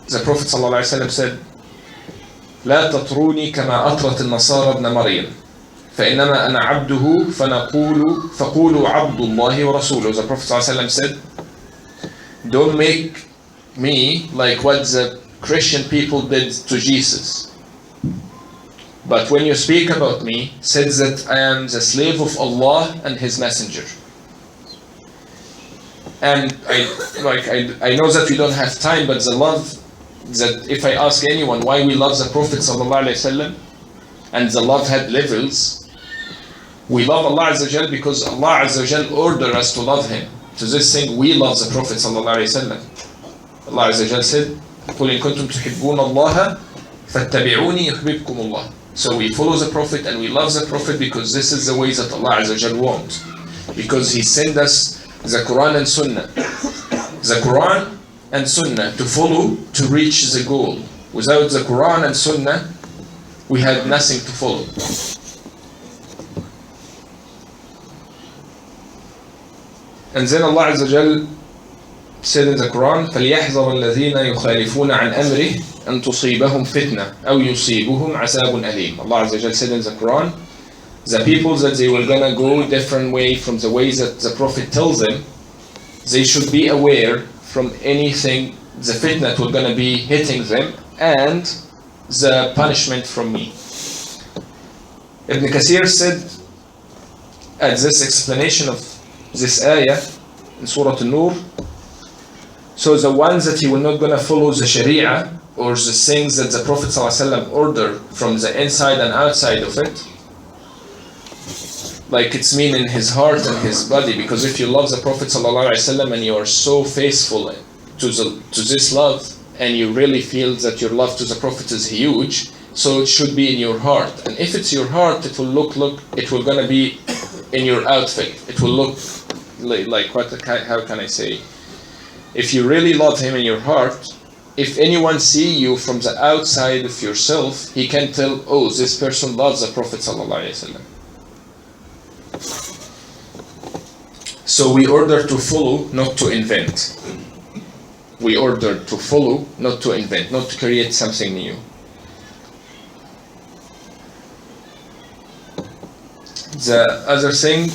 the Prophet ﷺ said, لا تطروني كما أطرت النصارى ابن مريم فإنما أنا عبده فقولوا عبد الله ورسوله. The Prophet ﷺ said, don't make me like what the Christian people did to Jesus. But when you speak about me, said that I am the slave of Allah and His Messenger. And I know that we don't have time, but the love that if I ask anyone why we love the Prophet ﷺ, and the love had levels, we love Allah Azza wa Jal because Allah Azza wa Jal ordered us to love Him. To this thing, we love the Prophet ﷺ. Allah Azza wa Jal said, قُلْ إِن كُنْتُمْ تُحِبُّونَ اللَّهَ فَاتَّبِعُونِي يُحْبِبْكُمُ اللَّهُ. So we follow the Prophet and we love the Prophet because this is the way that Allah Azza wa Jal wants. Because He sent us the Quran and Sunna. The Quran and Sunnah to follow to reach the goal. Without the Quran and Sunnah, we had nothing to follow. And then Allah Azza wa Jal said in the Quran, فَلْيَحْذَرَ الَّذِينَ يُخَالِفُونَ عَنْ أَمْرِهِ أَن تُصِيبَهُمْ فِتْنَةٌ أَوْ يُصِيبُهُمْ عَذَابٌ أَلِيمٌ. Allah Azza wa Jal said in the Quran, the people that they were gonna go different way from the way that the Prophet tells them, they should be aware from anything, the fitna that will gonna be hitting them, and the punishment from me. Ibn Kathir said, at this explanation of this ayah in Surah An-Nur. So the ones that he will not gonna follow the Sharia or the things that the Prophet ﷺ ordered from the inside and outside of it, like it's mean in his heart and his body, because if you love the Prophet ﷺ and you are so faithful to this love, and you really feel that your love to the Prophet is huge, so it should be in your heart. And if it's your heart, it will look it will gonna be in your outfit. It will look like how can I say? If you really love him in your heart, if anyone see you from the outside of yourself, he can tell, oh, this person loves the Prophet ﷺ. So we order to follow, not to invent. We order to follow, not to invent, not to create something new. The other thing,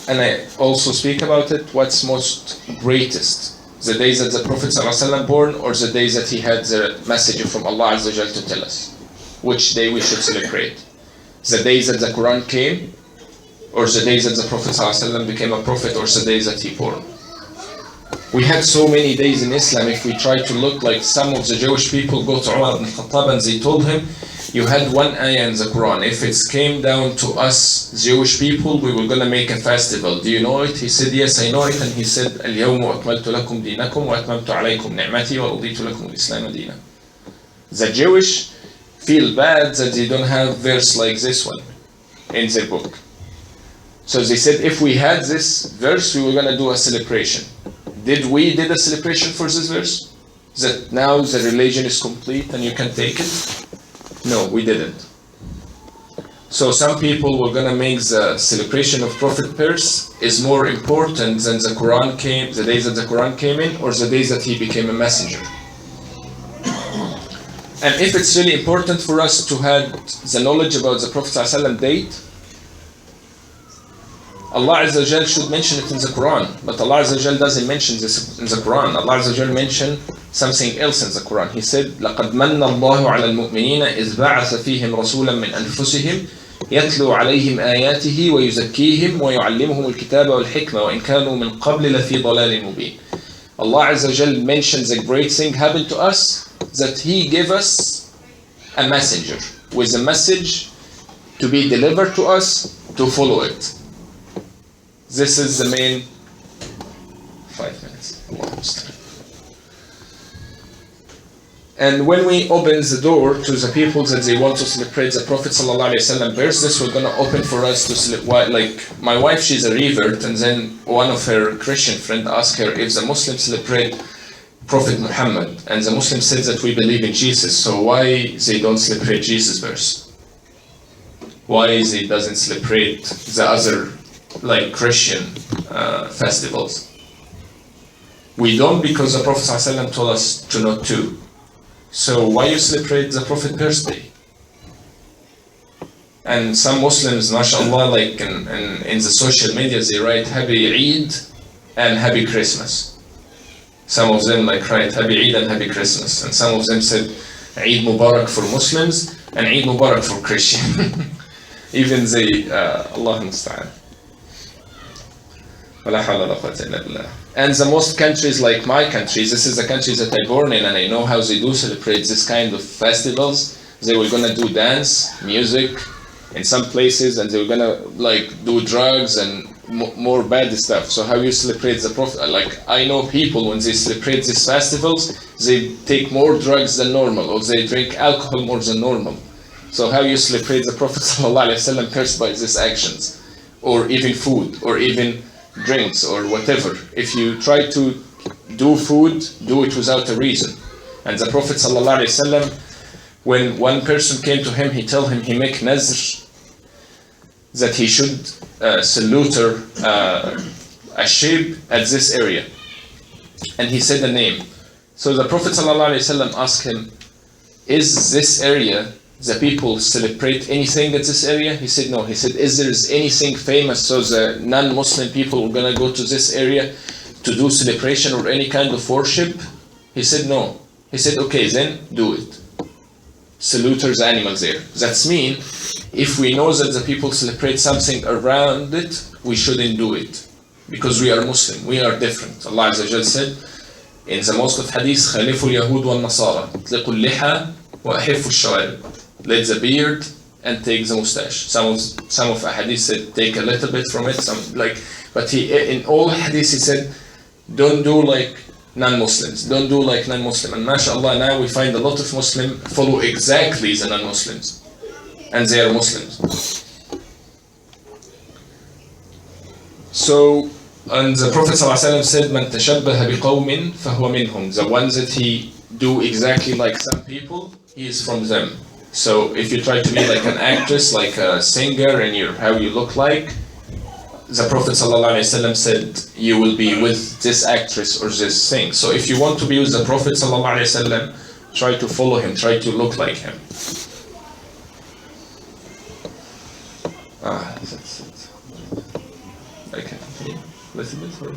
and I also speak about it, what's most greatest, the days that the Prophet ﷺ born, or the days that he had the message from Allah Azza wa Jal to tell us which day we should celebrate? The days that the Quran came, or the days that the Prophet ﷺ became a prophet, or the days that he born? We had so many days in Islam. If we try to look, like some of the Jewish people go to Umar ibn Khattab and they told him, you had one ayah in the Quran. If it came down to us Jewish people, we were going to make a festival. Do you know it? He said, yes, I know it. And he said, اليوم أكملت لكم دينكم وأتممت عليكم نعمتي ورضيت لكم الإسلام دينا. The Jewish feel bad that they don't have verse like this one in their book. So they said, if we had this verse, we were going to do a celebration. Did we did a celebration for this verse? That now the religion is complete and you can take it? No, we didn't. So some people were gonna make the celebration of Prophet Pierce is more important than the Quran came, the days that the Quran came in, or the days that he became a messenger. And if it's really important for us to have the knowledge about the Prophet ﷺ date, Allah Azza wa Jal should mention it in the Quran, but Allah Azza wa Jal doesn't mention this in the Quran. Allah Azza wa Jal mentioned something else in the Quran. He said, لَقَدْ مَنَّ اللَّهُ عَلَى الْمُؤْمِنِينَ إِذْ بَعَثَ فِيهِمْ رَسُولًا مِنْ أَنفُسِهِمْ يَتْلُو عَلَيْهِمْ آيَاتِهِ وَيُزَكِّيهِمْ وَيُعَلِّمُهُمُ الْكِتَابَ وَالْحِكْمَةَ وَإِنْ كَانُوا مِنْ قَبْلِ لَفِي ضَلَالٍ مُبِينٍ. Allah Azza wa Jal mentions a great thing happened to us, that He gave us a messenger with a message to be delivered to us to follow it. This is the main 5 minutes. And when we open the door to the people that they want to celebrate the Prophet ﷺ birth, this was going to open for us to celebrate. Like my wife, she's a revert, and then one of her Christian friend asked her if the Muslims celebrate Prophet Mohamed, and the Muslims said that we believe in Jesus, so why they don't celebrate Jesus' birth? Why they doesn't celebrate the other like Christian festivals? We don't, because the Prophet ﷺ told us to not to. So why you celebrate the Prophet birthday? And some Muslims, mashallah, like in the social media, they write Happy Eid and Happy Christmas. Some of them like write Happy Eid and Happy Christmas, and some of them said Eid Mubarak for Muslims and Eid Mubarak for Christian. Even they, Allah Musta'an. And the most countries, like my country, this is the country that I born in, and I know how they do celebrate this kind of festivals. They were gonna do dance, music in some places, and they were gonna like do drugs and more bad stuff. So how you celebrate the Prophet? Like I know people, when they celebrate these festivals, they take more drugs than normal, or they drink alcohol more than normal. So how you celebrate the Prophet ﷺ cursed by these actions, or even food, or even drinks, or whatever. If you try to do food, do it without a reason. And the Prophet ﷺ, when one person came to him, he told him he make nazr that he should slaughter a sheep at this area, and he said the name. So the Prophet ﷺ asked him, is this area, the people celebrate anything at this area? He said no. He said, is there anything famous so the non-Muslim people are gonna go to this area to do celebration or any kind of worship? He said no. He said, okay, then do it. Slaughter the animals there. That's mean, if we know that the people celebrate something around it, we shouldn't do it because we are Muslim, we are different. Allah Azza wa Jal said in the most of hadith, خالفوا اليهود والنصارى اطلقوا اللحى وأحفوا الشوارب. Let the beard and take the mustache. Some of hadith said take a little bit from it, but in all hadith he said don't do like non-Muslims, don't do like non-Muslim. And mashallah, now we find a lot of Muslims follow exactly the non-Muslims, and they are Muslims. So, and the Prophet ﷺ said, "Man tashabbaha biqawmin fahuwa minhum." The ones that he do exactly like some people, he is from them. So if you try to be like an actress, like a singer, and how you look like, the Prophet ﷺ said you will be with this actress or this thing. So if you want to be with the Prophet ﷺ, try to follow him, try to look like him. That's it. I can continue a little bit, or?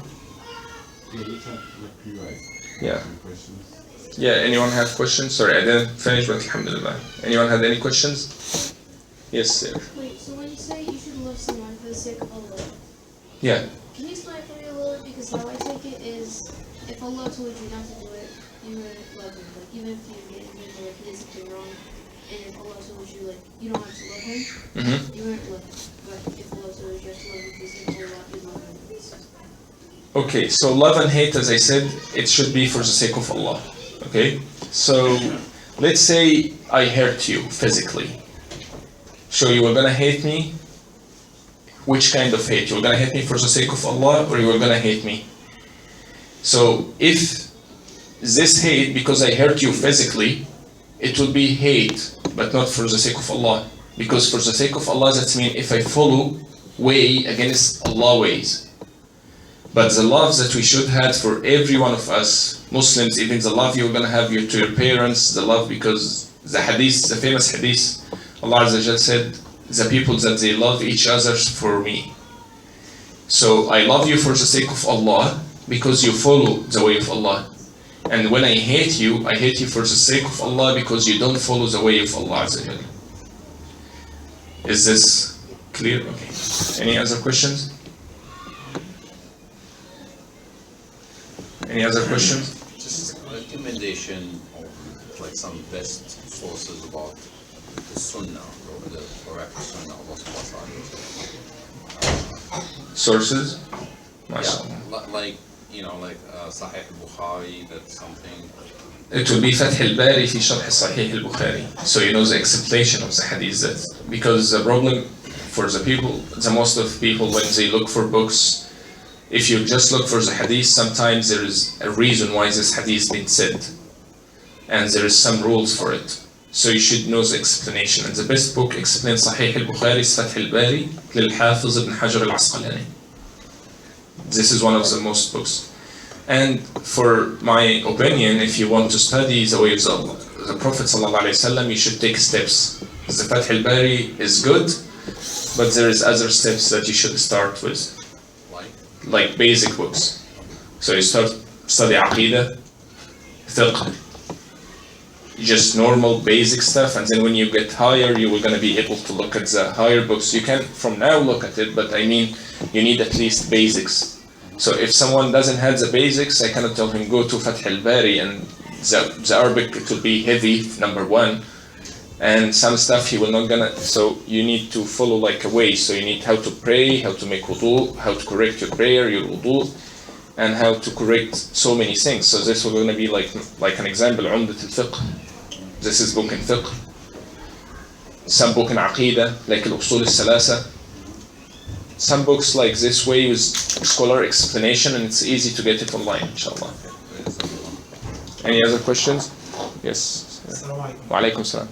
Yeah. Yeah, anyone have questions? Sorry, I didn't finish, but alhamdulillah. Anyone have any questions? Yes, sir. Wait, so when you say you should love someone for the sake of Allah, Yeah. can you explain for me a little bit? Because how I take it is, if Allah told you not to do it, you wouldn't love him. Like, even if you get him or if he did something wrong, and if Allah told you, like, you don't have to love him, you wouldn't love him. But if Allah told you you have to love him for the sake of Allah, you love him. Okay, so love and hate, as I said, it should be for the sake of Allah. Okay? So, let's say I hurt you physically. So you were gonna hate me? Which kind of hate? You were gonna hate me for the sake of Allah, or you were gonna hate me? So if this hate, because I hurt you physically, it will be hate, but not for the sake of Allah. Because for the sake of Allah, that means if I follow way against Allah's ways. But the love that we should have for every one of us, Muslims, even the love you're gonna have to your parents, the love, because the hadith, the famous hadith, Allah Azza wa Jal said, the people that they love each other for me. So I love you for the sake of Allah, because you follow the way of Allah. And when I hate you for the sake of Allah, because you don't follow the way of Allah Azza wa Jal. Is this clear? Okay. Any other questions? Any other questions? Just a recommendation of like some best sources about the Sunna or the correct Sunna of Allah subhanahu wa ta'ala. Sources? Yeah, like Sahih al-Bukhari, that's something. It will be Fath al-Bari fi Sharh Sahih al-Bukhari. So you know the explanation of the hadith. Because the problem for the people, the most of people when they look for books, if you just look for the hadith, sometimes there is a reason why this hadith has been said. And there is some rules for it. So you should know the explanation. And the best book explains Sahih al-Bukhari is Fath al-Bari lil-Hafiz ibn Hajar al-Asqalani. This is one of the most books. And for my opinion, if you want to study the way of the Prophet ﷺ, you should take steps. The Fath al-Bari is good, but there is other steps that you should start with. Like basic books. So you study Aqidah, Fiqh, just normal basic stuff, and then when you get higher, you are going to be able to look at the higher books. You can from now look at it, but I mean, you need at least basics. So if someone doesn't have the basics, I cannot tell him go to Fath al-Bari, and the Arabic, it will be heavy, number one, and some stuff he will not gonna, so you need to follow like a way. So you need how to pray, how to make wudu, how to correct your prayer, your wudu, and how to correct so many things. So this will gonna be like an example, Umdat al-Fiqh. This is book in Fiqh. Some book in Aqidah, like Al-Usul al-Salasa. Some books like this way with scholar explanation, and it's easy to get it online, inshallah. Any other questions? Yes. Wa alaikum salam.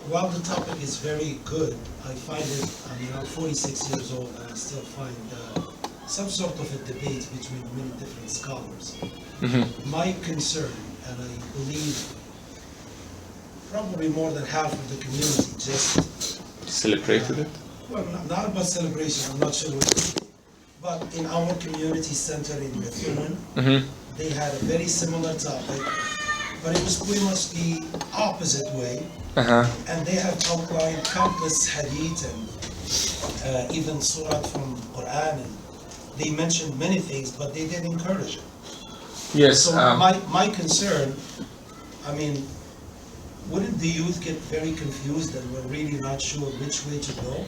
While the topic is very good, I find it, I'm 46 years old, and I still find some sort of a debate between many different scholars. My concern, and I believe probably more than half of the community just celebrated it? Well, not about celebration, I'm not sure what, but in our community center in Bethune, they had a very similar topic, but it was pretty much the opposite way. And they have outlined countless hadith and even surah from Quran, and they mentioned many things, but they didn't encourage it. Yes. So my concern, I mean, wouldn't the youth get very confused and we're really not sure which way to go?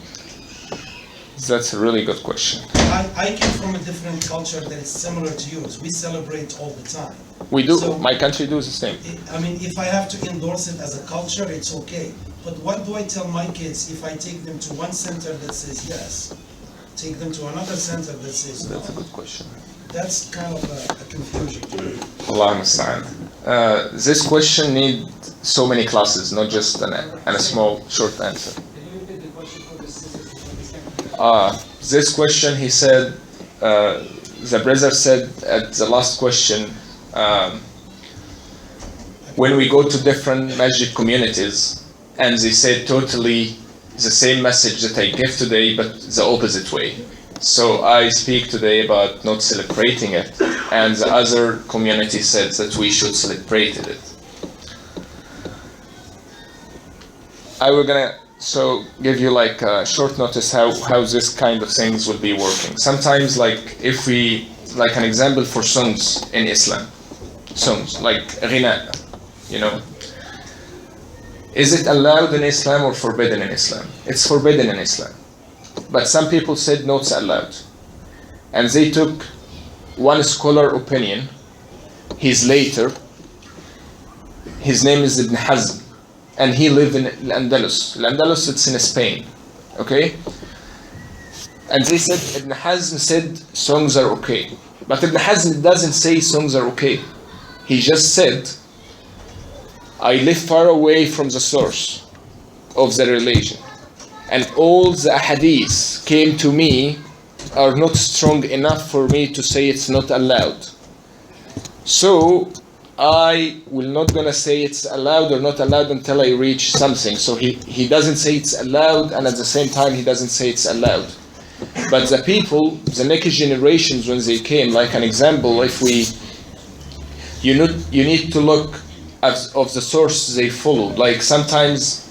That's a really good question. I came from a different culture that is similar to yours. We celebrate all the time. We do. So- My country does the same. I mean, if I have to endorse it as a culture, it's okay. But what do I tell my kids if I take them to one center that says yes, take them to another center that says no? That's a good question. That's kind of a confusion to me. Allah musta'an. This question needs so many classes, not just a small short answer. This question, he said, the brother said at the last question, when we go to different masjid communities and they say totally the same message that I give today, but the opposite way. So I speak today about not celebrating it, and the other community said that we should celebrate it. I will gonna give you like a short notice how this kind of things will be working. Sometimes, like if we, like an example for songs in Islam, songs like ghina, you know, is it allowed in Islam or forbidden in Islam? It's forbidden in Islam. But some people said no, it's allowed. And they took one scholar opinion. He's later. His name is Ibn Hazm. And he lived in Al-Andalus. Al-Andalus, it's in Spain. Okay? And they said, Ibn Hazm said songs are okay. But Ibn Hazm doesn't say songs are okay. He just said, I live far away from the source of the religion. And all the hadiths came to me are not strong enough for me to say it's not allowed. So I will not gonna say it's allowed or not allowed until I reach something. So he doesn't say it's allowed, and at the same time he doesn't say it's allowed. But the people, the next generations when they came, like an example, if you need to look of the source they followed. Like sometimes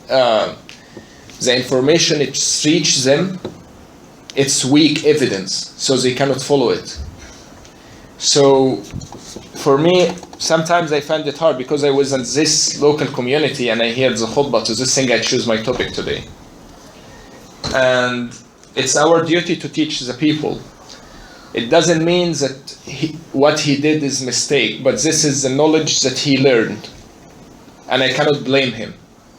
the information it reaches them, it's weak evidence, so they cannot follow it. So for me, sometimes I find it hard because I was in this local community and I heard the khutbah, to this thing I choose my topic today. And it's our duty to teach the people. It doesn't mean that what he did is mistake, but this is the knowledge that he learned. And I cannot blame him.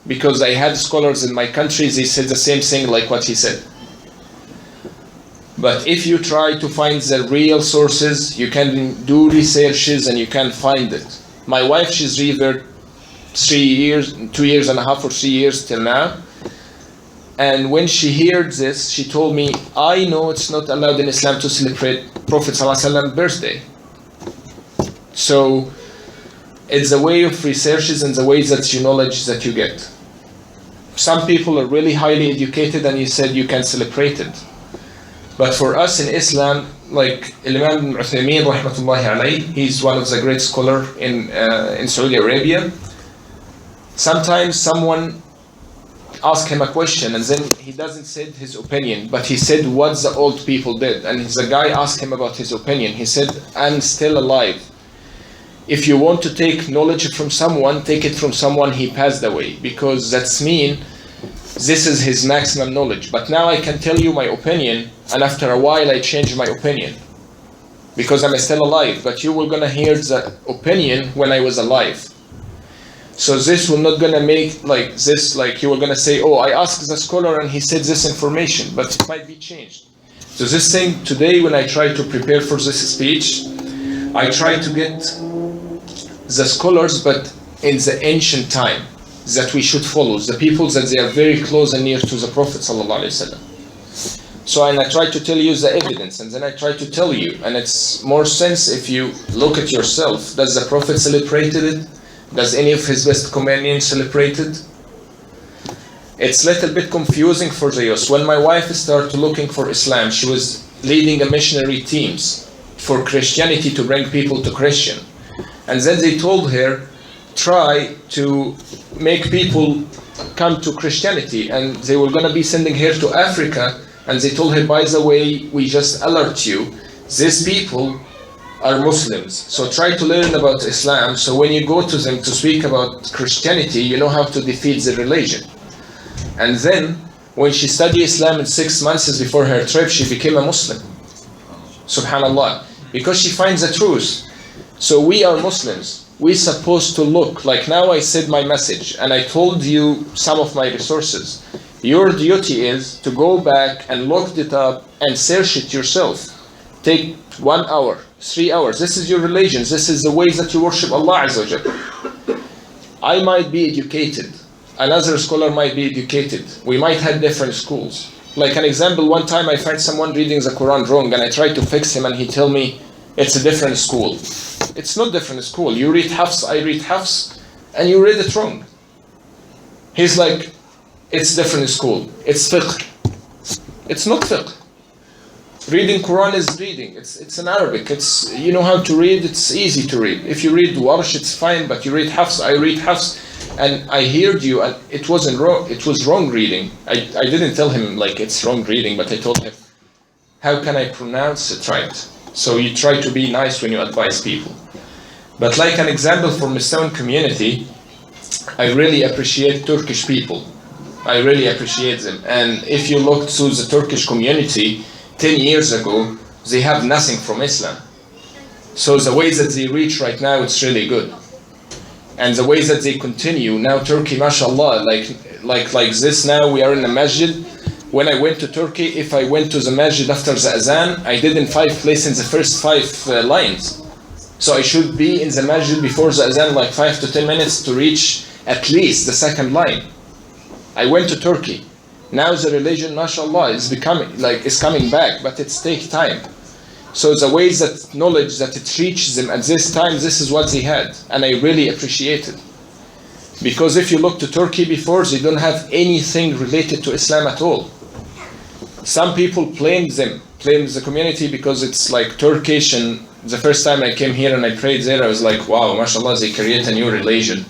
Because I had scholars in my country, they said the same thing like what he said. But if you try to find the real sources, you can do researches and you can find it. My wife, she's revered 2 years and a half or 3 years till now. And when she heard this, she told me, I know it's not allowed in Islam to celebrate Prophet ﷺ's birthday. So it's a way of researches and the way that you knowledge that you get. Some people are really highly educated and you said you can celebrate it. But for us in Islam, like Imam Ibn Uthaymeen, rahmatullahi alayhi, he's one of the great scholars in Saudi Arabia. Sometimes someone ask him a question and then he doesn't say his opinion, but he said what the old people did. And the guy asked him about his opinion. He said, I'm still alive. If you want to take knowledge from someone, take it from someone he passed away, because that's mean this is his maximum knowledge. But now I can tell you my opinion, and after a while I change my opinion because I'm still alive, but you were gonna hear the opinion when I was alive. So this will not gonna make like this, like you were gonna say, oh, I asked the scholar and he said this information, but it might be changed. So this thing today, when I try to prepare for this speech, I try to get the scholars, but in the ancient time that we should follow, the people that they are very close and near to the Prophet ﷺ. So and I try to tell you the evidence, and then I try to tell you, and it's more sense if you look at yourself. Does the Prophet celebrated it? Does any of his best companions celebrate it? It's a little bit confusing for the youth. When my wife started looking for Islam, she was leading a missionary teams for Christianity to bring people to Christian. And then they told her, try to make people come to Christianity. And they were going to be sending her to Africa And they told him, by the way, we just alert you, these people are Muslims, so try to learn about Islam, so when you go to them to speak about Christianity, you know how to defeat the religion. And then, when she studied Islam in 6 months before her trip, she became a Muslim. Subhanallah. Because she finds the truth. So we are Muslims. We're supposed to look, like now I said my message, and I told you some of my resources. Your duty is to go back and look it up and search it yourself. Take 1 hour, 3 hours. This is your religion. This is the way that you worship Allah Azza wa Jalla. I might be educated. Another scholar might be educated. We might have different schools. Like an example, one time I find someone reading the Quran wrong and I try to fix him and he tell me it's a different school. It's not different school. You read Hafs, I read Hafs, and you read it wrong. He's like, it's different school. It's fiqh. It's not fiqh. Reading Quran is reading. It's in Arabic. It's, you know how to read. It's easy to read. If you read Warsh, it's fine. But you read Hafs, I read Hafs, and I heard you, and it wasn't wrong. It was wrong reading. I didn't tell him like it's wrong reading, but I told him, how can I pronounce it right? So you try to be nice when you advise people. But like an example from the Stone community, I really appreciate Turkish people. I really appreciate them. And if you look to the Turkish community 10 years ago, they have nothing from Islam. So the way that they reach right now, it's really good. And the way that they continue, now Turkey, mashallah, like this now, we are in a masjid. When I went to Turkey, if I went to the masjid after the azan, I did in 5 places in the first 5 lines. So I should be in the masjid before the azan like 5 to 10 minutes to reach at least the second line. I went to Turkey. Now the religion, mashallah, is coming back, but it takes time. So the ways that knowledge that it reaches them at this time, this is what they had, and I really appreciate it. Because if you look to Turkey before, they don't have anything related to Islam at all. Some people blame the community because it's like Turkish, and the first time I came here and I prayed there, I was like, wow, mashallah, they create a new religion.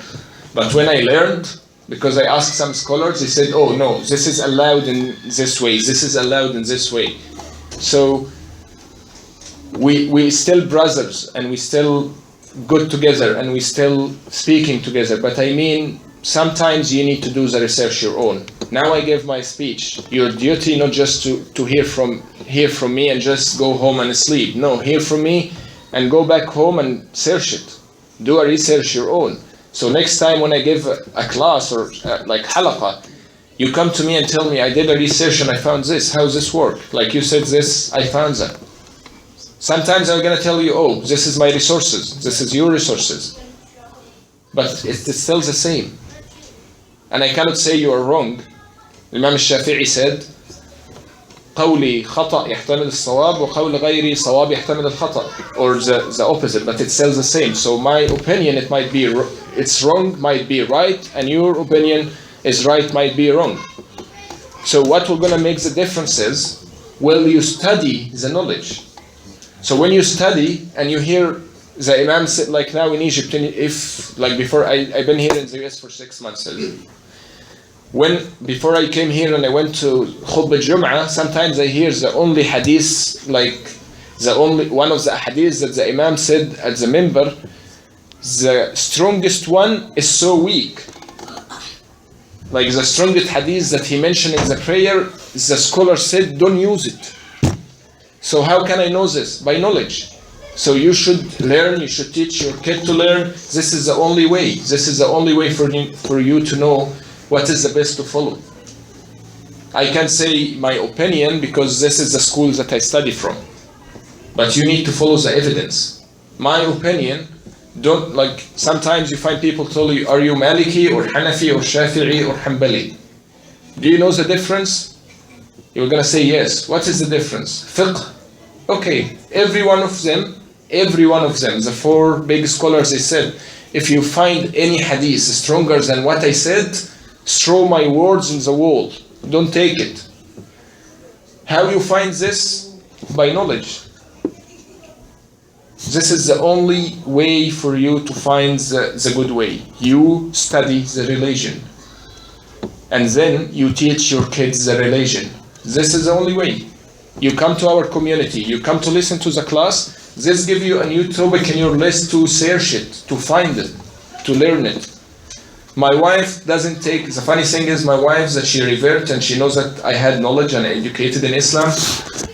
But when I learned, because I asked some scholars, they said, oh no, this is allowed in this way, this is allowed in this way. So we still brothers, and we still good together, and we still speaking together. But I mean, sometimes you need to do the research your own. Now I give my speech. Your duty not just to hear from me and just go home and sleep. No, hear from me and go back home and search it. Do a research your own. So next time when I give a class or like halqa, you come to me and tell me, I did a research and I found this. How does this work? Like you said this, I found that. Sometimes I'm going to tell you, oh, this is my resources. This is your resources. But it's still the same. And I cannot say you are wrong. Imam al-Shafi'i said, قولي خطأ يحتمل الصواب وقول غيري صواب يحتمل الخطأ, or the opposite, but it's still the same. So my opinion, it might be it's wrong, might be right, and your opinion is right, might be wrong. So what we're going to make the difference is, will you study the knowledge? So when you study and you hear the Imam said, like now in Egypt, if like before I've been here in the US for 6 months. Before I came here and I went to Khutbah Jum'ah, sometimes I hear the only hadith, like one of the hadiths that the Imam said at the minbar, the strongest one is so weak. Like the strongest hadith that he mentioned in the prayer, the scholar said, don't use it. So how can I know this? By knowledge. So you should learn, you should teach your kid to learn. This is the only way. This is the only way for you to know what is the best to follow. I can say my opinion because this is the school that I study from. But you need to follow the evidence. My opinion, don't, like sometimes you find people tell you, are you Maliki or Hanafi or Shafi'i or Hanbali? Do you know the difference? You're going to say yes. What is the difference? Fiqh. Okay, every one of them, the 4 big scholars, they said, if you find any hadith stronger than what I said, throw my words in the wall. Don't take it. How you find this? By knowledge. This is the only way for you to find the good way. You study the religion. And then you teach your kids the religion. This is the only way. You come to our community, you come to listen to the class, this gives you a new topic in your list to search it, to find it, to learn it. My wife doesn't take, the funny thing is my wife, that she revered and she knows that I had knowledge and educated in Islam,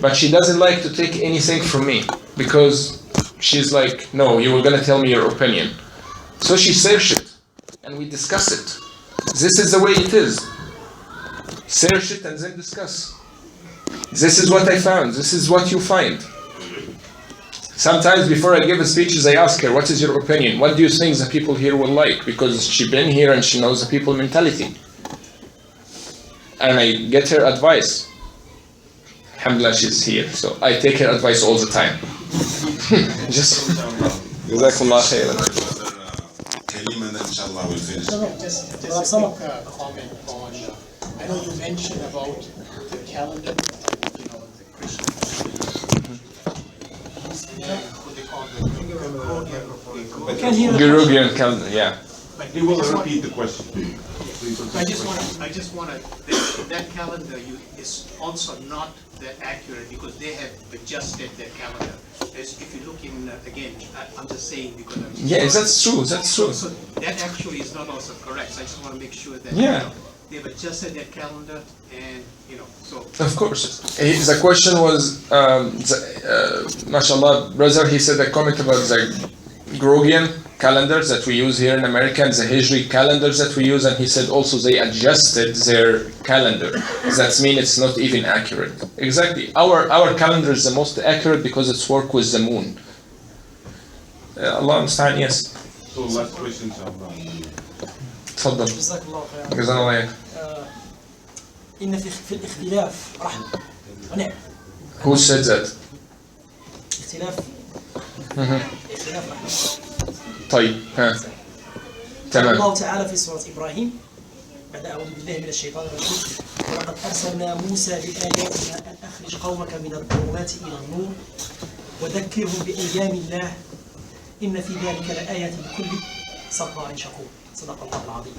but she doesn't like to take anything from me because she's like, no, you were going to tell me your opinion. So she searched it and we discuss it. This is the way it is. Search it and then discuss. This is what I found. This is what you find. Sometimes before I give a speeches, I ask her, what is your opinion? What do you think the people here will like? Because she's been here and she knows the people mentality. And I get her advice. Alhamdulillah, she's here. So I take her advice all the time. Just Jazakumullah khairan. Kalim, and then inshallah we'll finish. Just a quick comment on, I know you mentioned about the calendar, you know, the Christian. What they call the Gregorian calendar, yeah. He will repeat the question. I just want to, that calendar is also not that accurate because they have adjusted their calendar. As if you look in, again, I'm just saying because I'm... Yes, that's true, that's true. So that actually is not also correct. So I just want to make sure that, Yeah. you know, they've adjusted their calendar and, you know, so... Of course. The question was, mashallah, brother, he said a comment about the Gregorian calendars that we use here in America, and the Hijri calendars that we use, and he said also they adjusted their calendar. That means it's not even accurate. Exactly. Our calendar is the most accurate because it's work with the moon. Allah musta'an, yes. So last question, inshallah. تفضل. جزاك الله خيرا. جزانا الله خير. إن في الاختلاف رحمة ونعم. Who said that? اختلاف رحمة. طيب ها تمام. الله تعالى في سورة إبراهيم بعد أعوذ بالله من الشيطان الرجيم ولقد أرسلنا موسى بآياتنا أن أخرج قومك من الظلمات إلى النور وذكرهم بأيام الله إن في ذلك لآيات لكل صبار شكور صدق الله العظيم.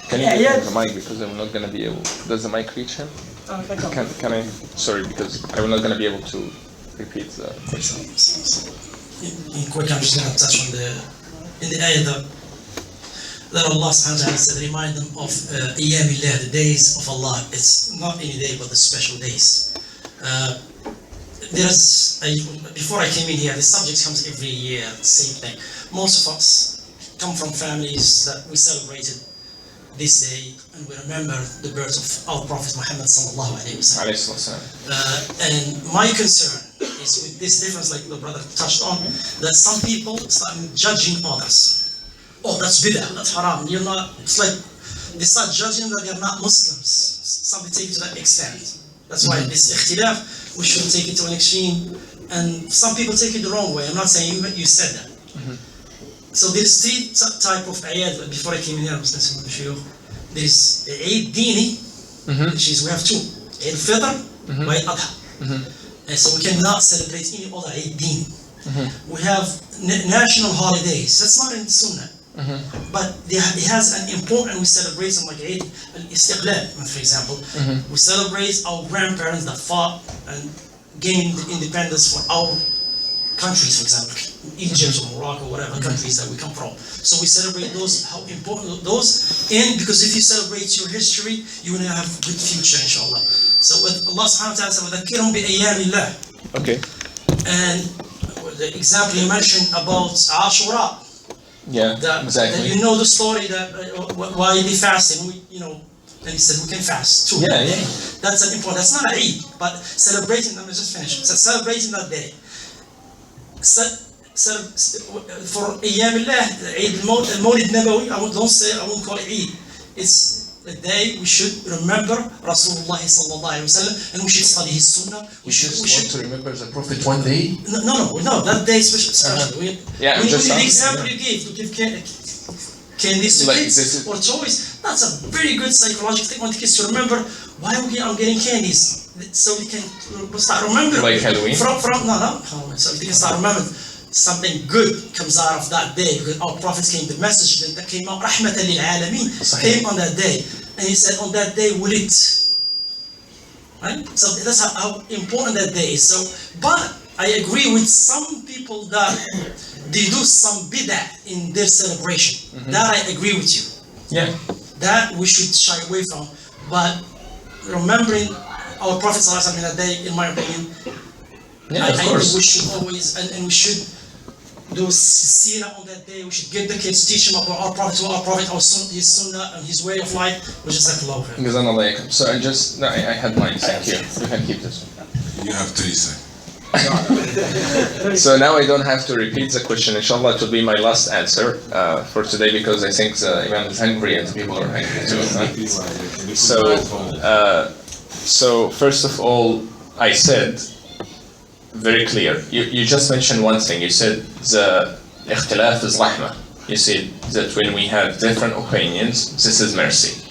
Can you get the mic because I'm not gonna be able. Does the mic reach him? Can I? Sorry, because I'm not gonna be able to repeat the question. In quick, I'm just going to touch on in the ayah that Allah subhanahu wa ta'ala said, remind them of Ayyamillah, the days of Allah. It's not any day but the special days. Before I came in here, the subject comes every year, the same thing. Most of us come from families that we celebrated this day and we remember the birth of our Prophet Mohamed sallallahu alayhi wa sallam. And my concern is with this difference, like the brother touched on, that some people start judging others. Oh, that's bid'ah, that's haram. You're not. It's like they start judging that they're not Muslims. Some take it to that extent. That's why this ikhtilaf, we shouldn't take it to an extreme. And some people take it the wrong way. I'm not saying you said that. So there's three type of ayat. Before I came in here, I was listening to the shuyukh. There's Eid Dini, which is we have two: Eid Fitr, Eid Adha. And so we cannot celebrate any other Eid Dini. We have national holidays. That's not in Sunnah. But it has an important, we celebrate some like Eid al-Istiqlal, for example. We celebrate our grandparents that fought and gained independence for our countries, for example, Egypt or Morocco, whatever countries that we come from. So we celebrate those, how important those, and because if you celebrate your history, you're going to have a good future, inshallah. So with Allah subhanahu wa ta'ala said, وَذَكِّرْهُمْ بِأَيَّامِ اللَّهِ. Okay. And the example you mentioned about Ashura. Yeah, That exactly. you know the story that why they fast, and and he said we can fast too. Yeah. That's an important. That's not an Eid, but celebrating. Let me just finish. So celebrating that day. For Ayyamillah, Eid al-Mawlid Nabawi, I won't call it Eid. It's a day we should remember Rasulullah sallallahu alaihi wasallam, and we should study his Sunnah. We should want to remember the Prophet one day. No, that day especially. Yeah, the just example you gave to give candies to Like, kids this is- or toys, that's a very good psychological thing. I want the kids to remember why I'm getting candies, so they can start remembering. Like Halloween? From Halloween, so they can start remembering something good comes out of that day, because our prophets came, the message that came out, rahmatan lil alameen, came on that day, and he said on that day, wulit. right? So that's how important that day is. So, but I agree with some people that they do some bid'ah in their celebration. That I agree with you. Yeah. That we should shy away from. But remembering our Prophet ﷺ in a day, in my opinion, Yeah, I of course. think we should always, and we should do seerah on that day. We should get the kids, teach them about our Prophet, his sunnah, and his way of life, which is like love. Jazakallah. So I had mine. Thank you. You can keep this. You have 3 seconds. So now I don't have to repeat the question. Inshallah, it will be my last answer for today because I think the Imam is hungry and the people are hungry too. So first of all, I said very clear. You just mentioned one thing. You said the ikhtilaf is rahmah. You said that when we have different opinions, this is mercy.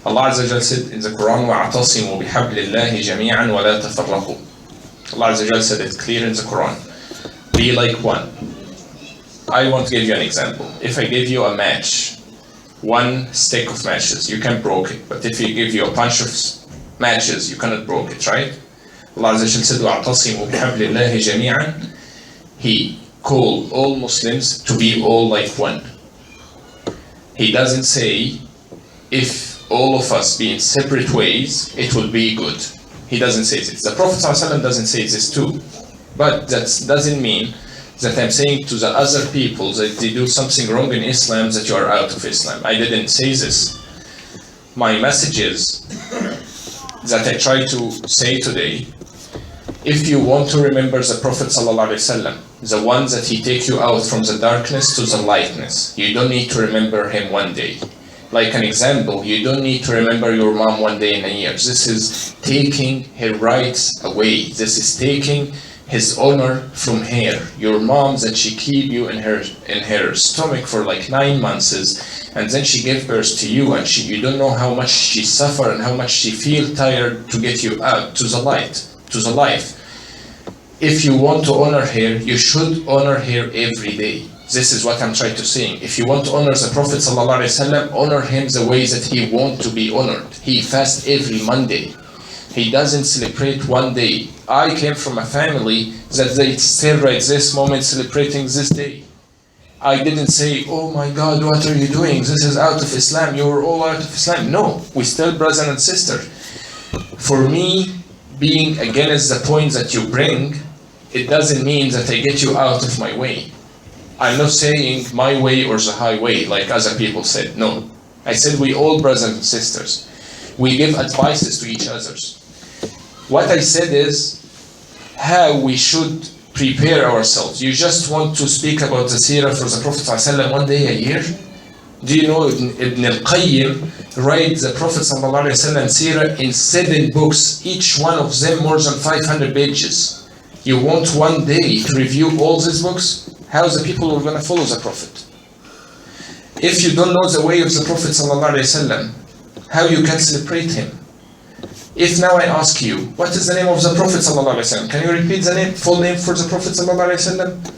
Allah Azza wa Jalla said in the Quran, وَاعْتَصِمُوا بِحَبْلِ اللَّهِ جَمِيعًا وَلَا تَفَرَّقُوا. Allah Azza wa Jalla said it clear in the Quran. Be like one. I want to give you an example. If I give you a match, one stick of matches, you can broke it. But if you give you a bunch of matches, you cannot broke it, right? Allah Azza wa Jalla said, وَاعْتَصِمُوا بِحَبْلِ اللَّهِ جَمِيعًا. He called all Muslims to be all like one. He doesn't say, if all of us be in separate ways, it will be good. He doesn't say this. The Prophet ﷺ doesn't say this too. But that doesn't mean that I'm saying to the other people that they do something wrong in Islam that you are out of Islam. I didn't say this. My message is that I try to say today, if you want to remember the Prophet ﷺ, the one that he take you out from the darkness to the lightness, you don't need to remember him one day. Like an example, you don't need to remember your mom one day in a year. This is taking her rights away. This is taking his honor from her. Your mom that she keep you in her stomach for like 9 months, and then she gave birth to you, and you don't know how much she suffer and how much she feel tired to get you out to the light, to the life. If you want to honor her, you should honor her every day. This is what I'm trying to say. If you want to honor the Prophet ﷺ, honor him the way that he wants to be honored. He fasts every Monday. He doesn't celebrate one day. I came from a family that they still right this moment celebrating this day. I didn't say, oh my God, what are you doing? This is out of Islam. You're all out of Islam. No, we still brother and sister. For me, being against the point that you bring, it doesn't mean that I get you out of my way. I'm not saying my way or the highway like other people said. No, I said we all brothers and sisters. We give advices to each other. What I said is how we should prepare ourselves. You just want to speak about the seerah for the Prophet ﷺ one day a year? Do you know Ibn al-Qayyim write the Prophet ﷺ seerah in 7 books, each one of them more than 500 pages. You want one day to review all these books? How the people are going to follow the Prophet? If you don't know the way of the Prophet ﷺ, how you can celebrate him? If now I ask you, what is the name of the Prophet ﷺ? Can you repeat the full name for the Prophet ﷺ?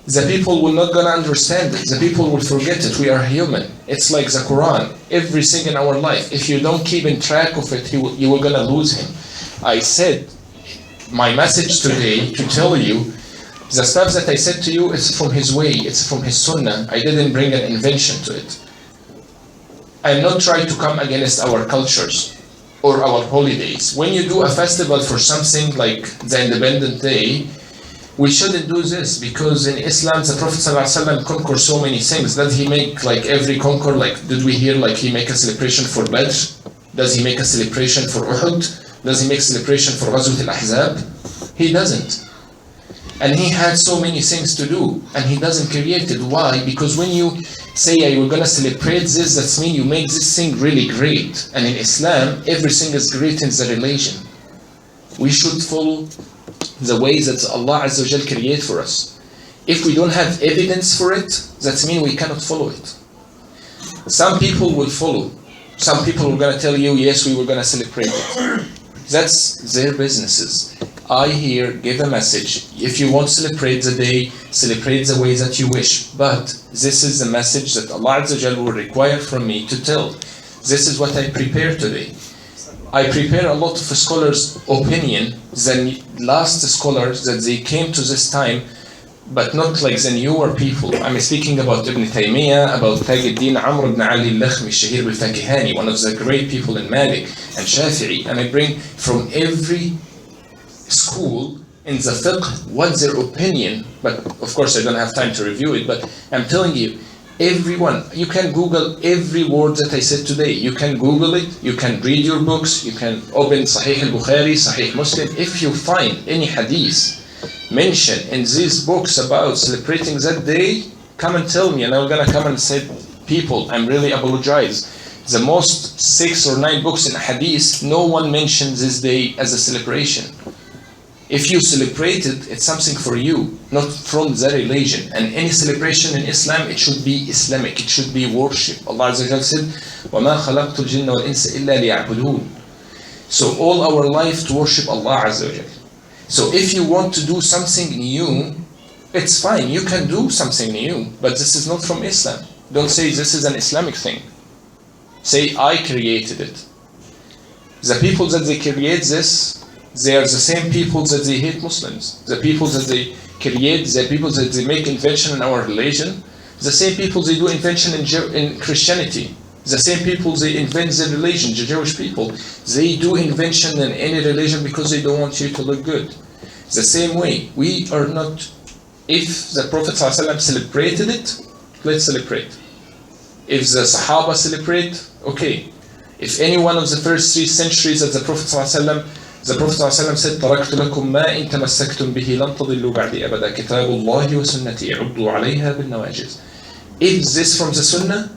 The people will not gonna understand it. The people will forget it. We are human. It's like the Quran. Everything in our life, if you don't keep in track of it, you are gonna lose him. I said, my message today to tell you, the stuff that I said to you is from his way, it's from his sunnah. I didn't bring an invention to it. I'm not trying to come against our cultures or our holidays. When you do a festival for something like the Independence Day, we shouldn't do this because in Islam the Prophet ﷺ conquered so many things. Does he make like every conquer, like did we hear like he make a celebration for Badr? Does he make a celebration for Uhud? Does he make celebration for Ghazwat al-Ahzab? He doesn't. And he had so many things to do, and he doesn't create it. Why? Because when you say, we're going to celebrate this, that means you make this thing really great. And in Islam, everything is great in the religion. We should follow the way that Allah Azza wa Jal create for us. If we don't have evidence for it, that means we cannot follow it. Some people will follow. Some people are going to tell you, yes, we were going to celebrate it. That's their businesses. I here give a message. If you want to celebrate the day, celebrate the way that you wish. But this is the message that Allah Azza wa Jal will require from me to tell. This is what I prepared today. I prepare a lot of scholars' opinion than last scholars that they came to this time, but not like the newer people. I'm speaking about Ibn Taymiyyah, about Tajuddin Amr ibn Ali al-Lakhmi al-Shahir al-Fakihani, one of the great people in Malik and Shafi'i, and I bring from every school in the fiqh what's their opinion, but of course I don't have time to review it, but I'm telling you, everyone, you can Google every word that I said today. You can Google it, you can read your books, you can open Sahih al-Bukhari, Sahih Muslim. If you find any hadith mentioned in these books about celebrating that day, come and tell me, and I'm gonna come and say, people, I'm really apologize. The most 6 or 9 books in hadith, no one mentions this day as a celebration. If you celebrate it, it's something for you, not from the religion. And any celebration in Islam, it should be Islamic, it should be worship. Allah Azza wa Jalla said, وَمَا خَلَقْتُ الْجِنَّ وَالْإِنسَ إِلَّا لِيَعْبُدُونَ. So all our life to worship Allah Azza wa Jalla. So if you want to do something new, it's fine, you can do something new, but this is not from Islam. Don't say this is an Islamic thing. Say, I created it. The people that they create this, they are the same people that they hate Muslims. The people that they create, the people that they make invention in our religion, the same people they do invention in Christianity. The same people they invent their religion, the Jewish people. They do invention in any religion because they don't want you to look good. The same way, we are not, if the Prophet ﷺ celebrated it, let's celebrate. If the Sahaba celebrate, okay. If any one of the first 3 centuries that the Prophet ﷺ said, تَرَكْتُ لَكُمْ مَا إِن تَمَسَّكْتُمْ بِهِ لَن تَضِلُّوا بَعْدِي أَبَدًا كِتَابُ اللَّهِ وَسُنَّتِي عُضُّوا عَلَيْهَا بِالنَّوَاجِذِ. Is this from the Sunnah?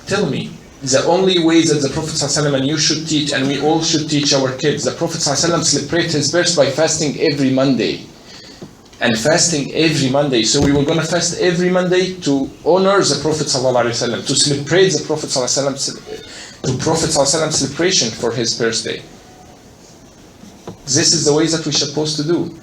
Tell me. The only way that the Prophet ﷺ and you should teach, and we all should teach our kids, the Prophet ﷺ celebrated his birth by fasting every Monday. And fasting every Monday. So we were going to fast every Monday to honor the Prophet ﷺ, to celebrate the Prophet ﷺ, to Prophet ﷺ celebration for his birthday. This is the way that we're supposed to do.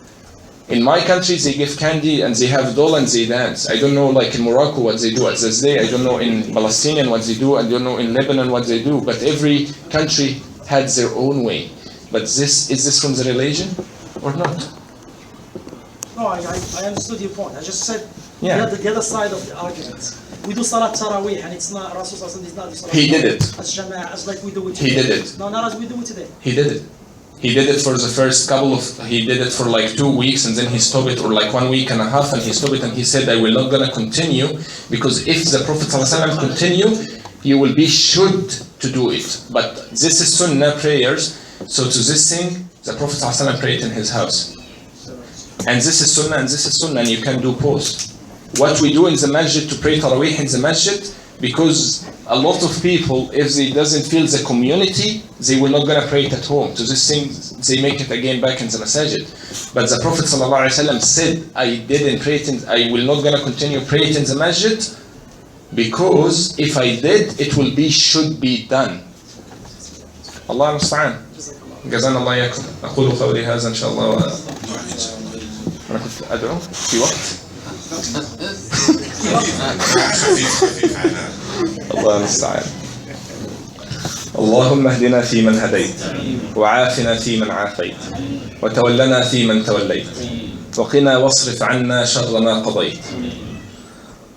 In my country, they give candy and they have doll and they dance. I don't know, like in Morocco, what they do at this day. I don't know in Palestinian what they do. I don't know in Lebanon what they do. But every country had their own way. But is this from the religion or not? No, I understood your point. I just said the other side of the argument. We do Salat Tarawih and it's not, Rasul is not Salat. He did it. As Jama'ah, as like we do it today. He did it. No, not as we do it today. He did it. He did it for the first he did it for like 2 weeks and then he stopped it, or like 1 week and a half, and he stopped it and he said, I will not gonna continue, because if the Prophet ﷺ continue, you will be should to do it. But this is Sunnah prayers, so to this thing, the Prophet ﷺ prayed in his house. And this is Sunnah and this is Sunnah, and you can do both. What we do in the masjid to pray Tarawih in the masjid, because a lot of people, if they doesn't feel the community, they will not gonna pray it at home. To this thing, they make it again back in the masjid. But the Prophet ﷺ said, I didn't pray it, I will not gonna continue pray it in the masjid, because if I did, it will be should be done. Allah المستعان. جزانا الله إياكم. أقول قولي هذا إن شاء الله. أنا كنت أدعو في وقت. الله المستعان. اللهم اهدنا فيمن هديت، وعافنا فيمن عافيت، وتولنا فيمن توليت، وقنا واصرف عنا شر ما قضيت.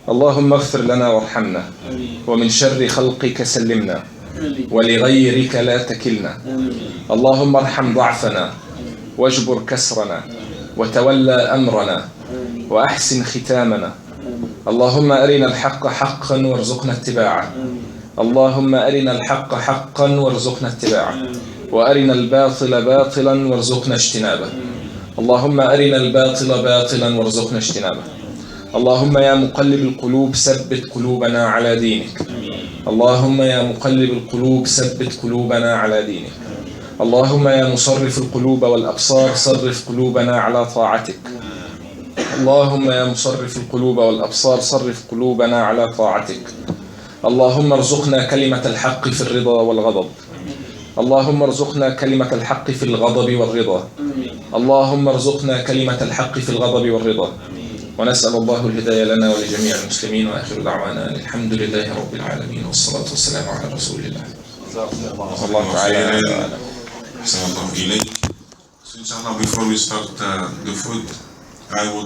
اللهم اغفر لنا وارحمنا، ومن شر خلقك سلمنا، ولغيرك لا تكلنا. اللهم ارحم ضعفنا، واجبر كسرنا، وتولى أمرنا، وأحسن ختامنا. اللهم أرنا الحق حقا وارزقنا اتباعه. اللهم أرنا الحق حقا وارزقنا اتباعه، وأرنا الباطل باطلا وارزقنا اجتنابه. اللهم أرنا الباطل باطلا وارزقنا اجتنابه. اللهم يا مقلب القلوب ثبت قلوبنا على دينك. اللهم يا مقلب القلوب ثبت قلوبنا على دينك. اللهم يا مصرف القلوب والأبصار صرف قلوبنا على طاعتك. اللهم يا مصرف القلوب والأبصار صرف قلوبنا على طاعتك. اللهم ارزقنا كلمة الحق في الرضا والغضب. اللهم ارزقنا كلمة الحق في الغضب والرضا. اللهم ارزقنا كلمة الحق في الغضب والرضا. ونسأل الله الهداية لنا ولجميع المسلمين، وآخر دعوانا الحمد لله رب العالمين، والصلاة والسلام على رسول الله. والله تعالى أعلم. أحسن الله إليك. So inshallah, before we start the food, I would